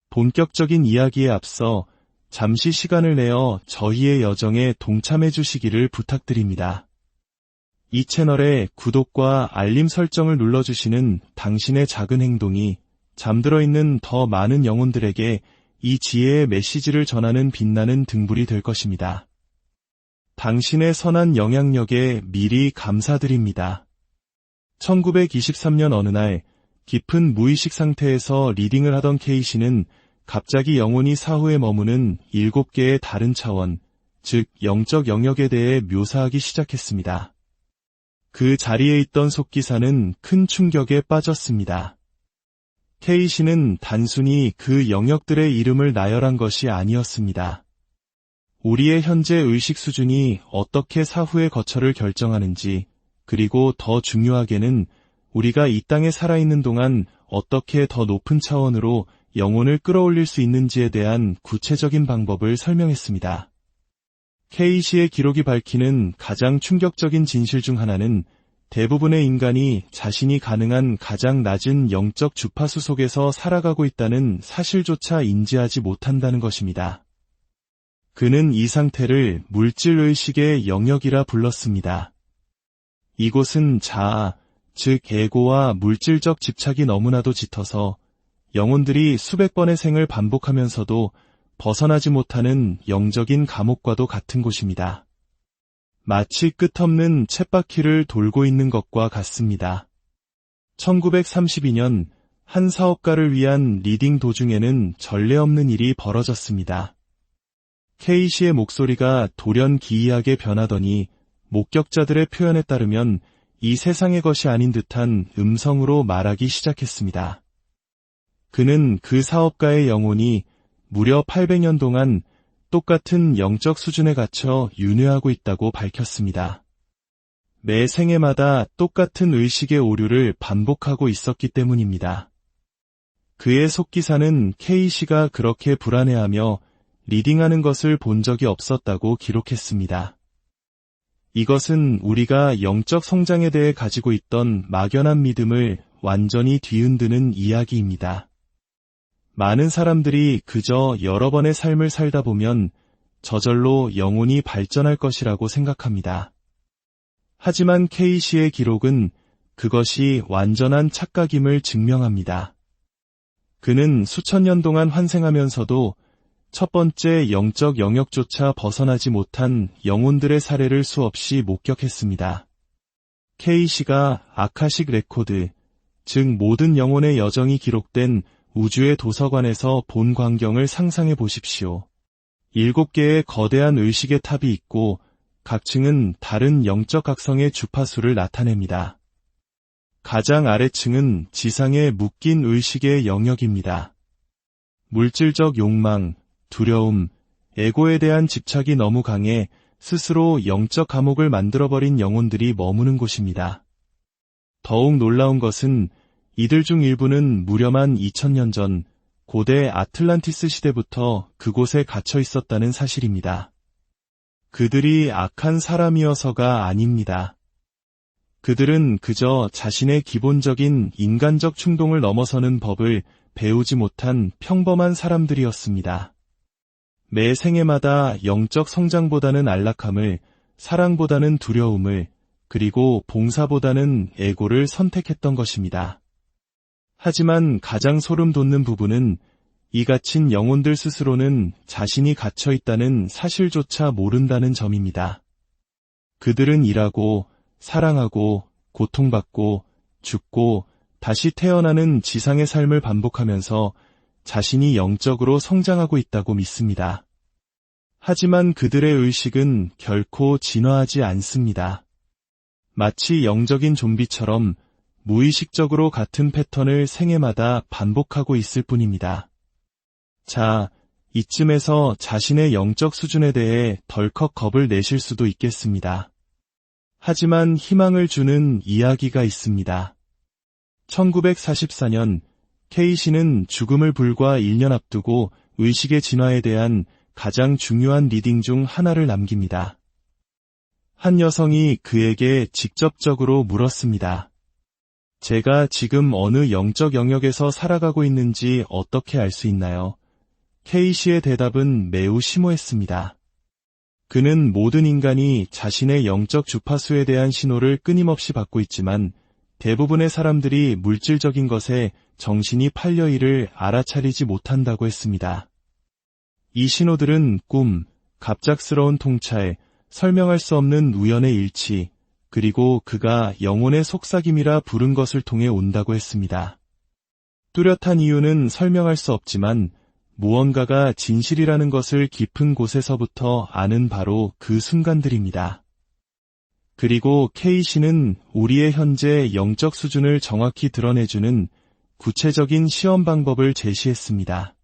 본격적인 이야기에 앞서 잠시 시간을 내어 저희의 여정에 동참해 주시기를 부탁드립니다. 이 채널의 구독과 알림 설정을 눌러주시는 당신의 작은 행동이 잠들어 있는 더 많은 영혼들에게 이 지혜의 메시지를 전하는 빛나는 등불이 될 것입니다. 당신의 선한 영향력에 미리 감사드립니다. 1923년 어느 날 깊은 무의식 상태에서 리딩을 하던 K씨는 갑자기 영혼이 사후에 머무는 7개의 다른 차원, 즉 영적 영역에 대해 묘사하기 시작했습니다. 그 자리에 있던 속기사는 큰 충격에 빠졌습니다. K씨는 단순히 그 영역들의 이름을 나열한 것이 아니었습니다. 우리의 현재 의식 수준이 어떻게 사후의 거처를 결정하는지, 그리고 더 중요하게는 우리가 이 땅에 살아있는 동안 어떻게 더 높은 차원으로 영혼을 끌어올릴 수 있는지에 대한 구체적인 방법을 설명했습니다. K씨의 기록이 밝히는 가장 충격적인 진실 중 하나는 대부분의 인간이 자신이 가능한 가장 낮은 영적 주파수 속에서 살아가고 있다는 사실조차 인지하지 못한다는 것입니다. 그는 이 상태를 물질의식의 영역이라 불렀습니다. 이곳은 자아, 즉 에고와 물질적 집착이 너무나도 짙어서 영혼들이 수백 번의 생을 반복하면서도 벗어나지 못하는 영적인 감옥과도 같은 곳입니다. 마치 끝없는 쳇바퀴를 돌고 있는 것과 같습니다. 1932년 한 사업가를 위한 리딩 도중에는 전례 없는 일이 벌어졌습니다. K씨의 목소리가 돌연기이하게 변하더니 목격자들의 표현에 따르면 이 세상의 것이 아닌 듯한 음성으로 말하기 시작했습니다. 그는 그 사업가의 영혼이 무려 800년 동안 똑같은 영적 수준에 갇혀 윤회하고 있다고 밝혔습니다. 매 생애마다 똑같은 의식의 오류를 반복하고 있었기 때문입니다. 그의 속기사는 K씨가 그렇게 불안해하며 리딩하는 것을 본 적이 없었다고 기록했습니다. 이것은 우리가 영적 성장에 대해 가지고 있던 막연한 믿음을 완전히 뒤흔드는 이야기입니다. 많은 사람들이 그저 여러 번의 삶을 살다 보면 저절로 영혼이 발전할 것이라고 생각합니다. 하지만 K씨의 기록은 그것이 완전한 착각임을 증명합니다. 그는 수천 년 동안 환생하면서도 첫 번째 영적 영역조차 벗어나지 못한 영혼들의 사례를 수없이 목격했습니다. K씨가 아카식 레코드, 즉 모든 영혼의 여정이 기록된 우주의 도서관에서 본 광경을 상상해 보십시오. 7개의 거대한 의식의 탑이 있고 각 층은 다른 영적 각성의 주파수를 나타냅니다. 가장 아래층은 지상의 묶인 의식의 영역입니다. 물질적 욕망, 두려움, 에고에 대한 집착이 너무 강해 스스로 영적 감옥을 만들어버린 영혼들이 머무는 곳입니다. 더욱 놀라운 것은 이들 중 일부는 무려만 2000년 전 고대 아틀란티스 시대부터 그곳에 갇혀 있었다는 사실입니다. 그들이 악한 사람이어서가 아닙니다. 그들은 그저 자신의 기본적인 인간적 충동을 넘어서는 법을 배우지 못한 평범한 사람들이었습니다. 매 생애마다 영적 성장보다는 안락함을, 사랑보다는 두려움을, 그리고 봉사보다는 에고를 선택했던 것입니다. 하지만 가장 소름 돋는 부분은 이 갇힌 영혼들 스스로는 자신이 갇혀 있다는 사실조차 모른다는 점입니다. 그들은 일하고, 사랑하고, 고통받고, 죽고, 다시 태어나는 지상의 삶을 반복하면서 자신이 영적으로 성장하고 있다고 믿습니다. 하지만 그들의 의식은 결코 진화하지 않습니다. 마치 영적인 좀비처럼 무의식적으로 같은 패턴을 생애마다 반복하고 있을 뿐입니다. 자, 이쯤에서 자신의 영적 수준에 대해 덜컥 겁을 내실 수도 있겠습니다. 하지만 희망을 주는 이야기가 있습니다. 1944년 K씨는 죽음을 불과 1년 앞두고 의식의 진화에 대한 가장 중요한 리딩 중 하나를 남깁니다. 한 여성이 그에게 직접적으로 물었습니다. 제가 지금 어느 영적 영역에서 살아가고 있는지 어떻게 알 수 있나요? K씨의 대답은 매우 심오했습니다. 그는 모든 인간이 자신의 영적 주파수에 대한 신호를 끊임없이 받고 있지만 대부분의 사람들이 물질적인 것에 정신이 팔려 이를 알아차리지 못한다고 했습니다. 이 신호들은 꿈, 갑작스러운 통찰, 설명할 수 없는 우연의 일치, 그리고 그가 영혼의 속삭임이라 부른 것을 통해 온다고 했습니다. 뚜렷한 이유는 설명할 수 없지만 무언가가 진실이라는 것을 깊은 곳에서부터 아는 바로 그 순간들입니다. 그리고 K씨는 우리의 현재 영적 수준을 정확히 드러내주는 구체적인 시험 방법을 제시했습니다.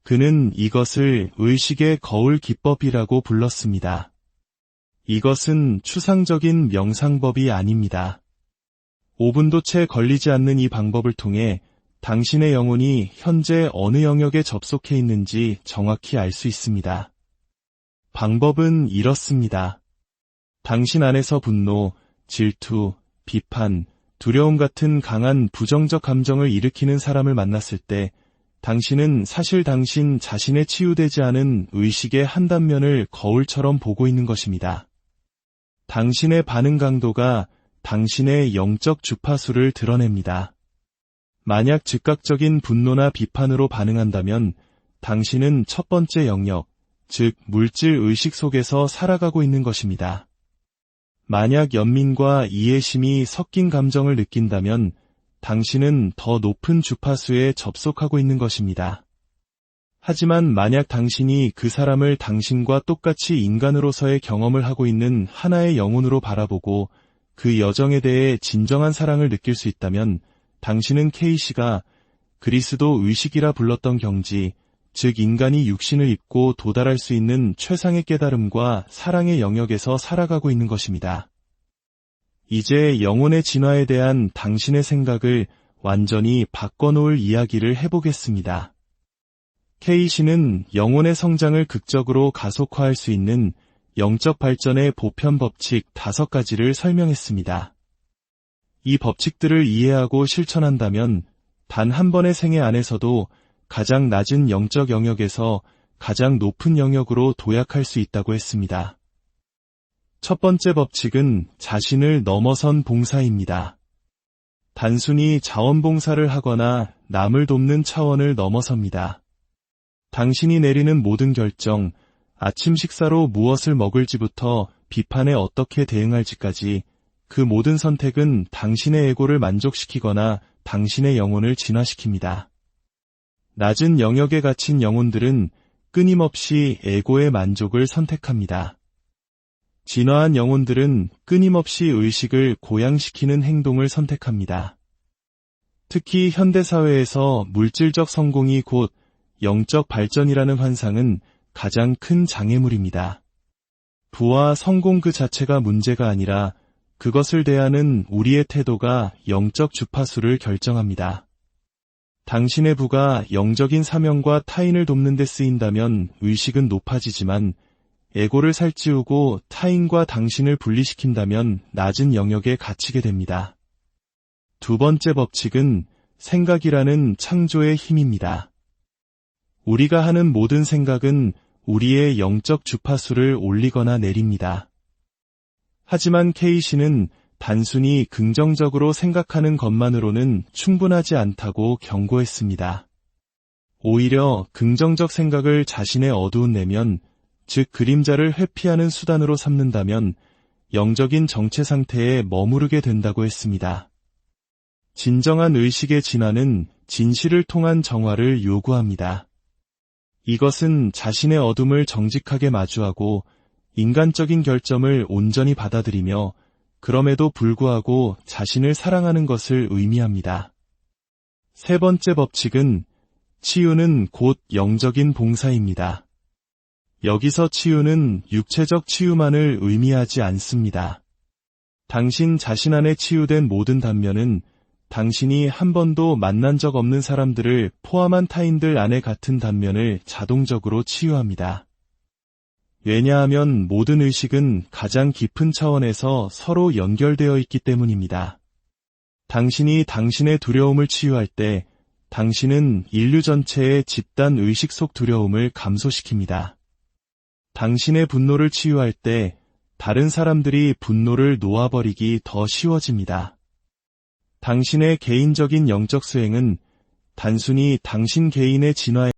그는 이것을 의식의 거울 기법이라고 불렀습니다. 이것은 추상적인 명상법이 아닙니다. 5분도 채 걸리지 않는 이 방법을 통해 당신의 영혼이 현재 어느 영역에 접속해 있는지 정확히 알 수 있습니다. 방법은 이렇습니다. 당신 안에서 분노, 질투, 비판, 두려움 같은 강한 부정적 감정을 일으키는 사람을 만났을 때 당신은 사실 당신 자신의 치유되지 않은 의식의 한 단면을 거울처럼 보고 있는 것입니다. 당신의 반응 강도가 당신의 영적 주파수를 드러냅니다. 만약 즉각적인 분노나 비판으로 반응한다면 당신은 첫 번째 영역, 즉 물질 의식 속에서 살아가고 있는 것입니다. 만약 연민과 이해심이 섞인 감정을 느낀다면 당신은 더 높은 주파수에 접속하고 있는 것입니다. 하지만 만약 당신이 그 사람을 당신과 똑같이 인간으로서의 경험을 하고 있는 하나의 영혼으로 바라보고 그 여정에 대해 진정한 사랑을 느낄 수 있다면 당신은 K씨가 그리스도 의식이라 불렀던 경지, 즉 인간이 육신을 입고 도달할 수 있는 최상의 깨달음과 사랑의 영역에서 살아가고 있는 것입니다. 이제 영혼의 진화에 대한 당신의 생각을 완전히 바꿔놓을 이야기를 해보겠습니다. K씨는 영혼의 성장을 극적으로 가속화할 수 있는 영적 발전의 보편 법칙 5가지를 설명했습니다. 이 법칙들을 이해하고 실천한다면 단 한 번의 생애 안에서도 가장 낮은 영적 영역에서 가장 높은 영역으로 도약할 수 있다고 했습니다. 첫 번째 법칙은 자신을 넘어선 봉사입니다. 단순히 자원봉사를 하거나 남을 돕는 차원을 넘어섭니다. 당신이 내리는 모든 결정, 아침 식사로 무엇을 먹을지부터 비판에 어떻게 대응할지까지 그 모든 선택은 당신의 에고를 만족시키거나 당신의 영혼을 진화시킵니다. 낮은 영역에 갇힌 영혼들은 끊임없이 에고의 만족을 선택합니다. 진화한 영혼들은 끊임없이 의식을 고양시키는 행동을 선택합니다. 특히 현대사회에서 물질적 성공이 곧 영적 발전이라는 환상은 가장 큰 장애물입니다. 부와 성공 그 자체가 문제가 아니라 그것을 대하는 우리의 태도가 영적 주파수를 결정합니다. 당신의 부가 영적인 사명과 타인을 돕는 데 쓰인다면 의식은 높아지지만 에고를 살찌우고 타인과 당신을 분리시킨다면 낮은 영역에 갇히게 됩니다. 두 번째 법칙은 생각이라는 창조의 힘입니다. 우리가 하는 모든 생각은 우리의 영적 주파수를 올리거나 내립니다. 하지만 K씨는 단순히 긍정적으로 생각하는 것만으로는 충분하지 않다고 경고했습니다. 오히려 긍정적 생각을 자신의 어두운 내면, 즉 그림자를 회피하는 수단으로 삼는다면 영적인 정체 상태에 머무르게 된다고 했습니다. 진정한 의식의 진화는 진실을 통한 정화를 요구합니다. 이것은 자신의 어둠을 정직하게 마주하고 인간적인 결점을 온전히 받아들이며 그럼에도 불구하고 자신을 사랑하는 것을 의미합니다. 세 번째 법칙은 치유는 곧 영적인 봉사입니다. 여기서 치유는 육체적 치유만을 의미하지 않습니다. 당신 자신 안에 치유된 모든 단면은 당신이 한 번도 만난 적 없는 사람들을 포함한 타인들 안에 같은 단면을 자동적으로 치유합니다. 왜냐하면 모든 의식은 가장 깊은 차원에서 서로 연결되어 있기 때문입니다. 당신이 당신의 두려움을 치유할 때 당신은 인류 전체의 집단 의식 속 두려움을 감소시킵니다. 당신의 분노를 치유할 때 다른 사람들이 분노를 놓아버리기 더 쉬워집니다. 당신의 개인적인 영적 수행은 단순히 당신 개인의 진화에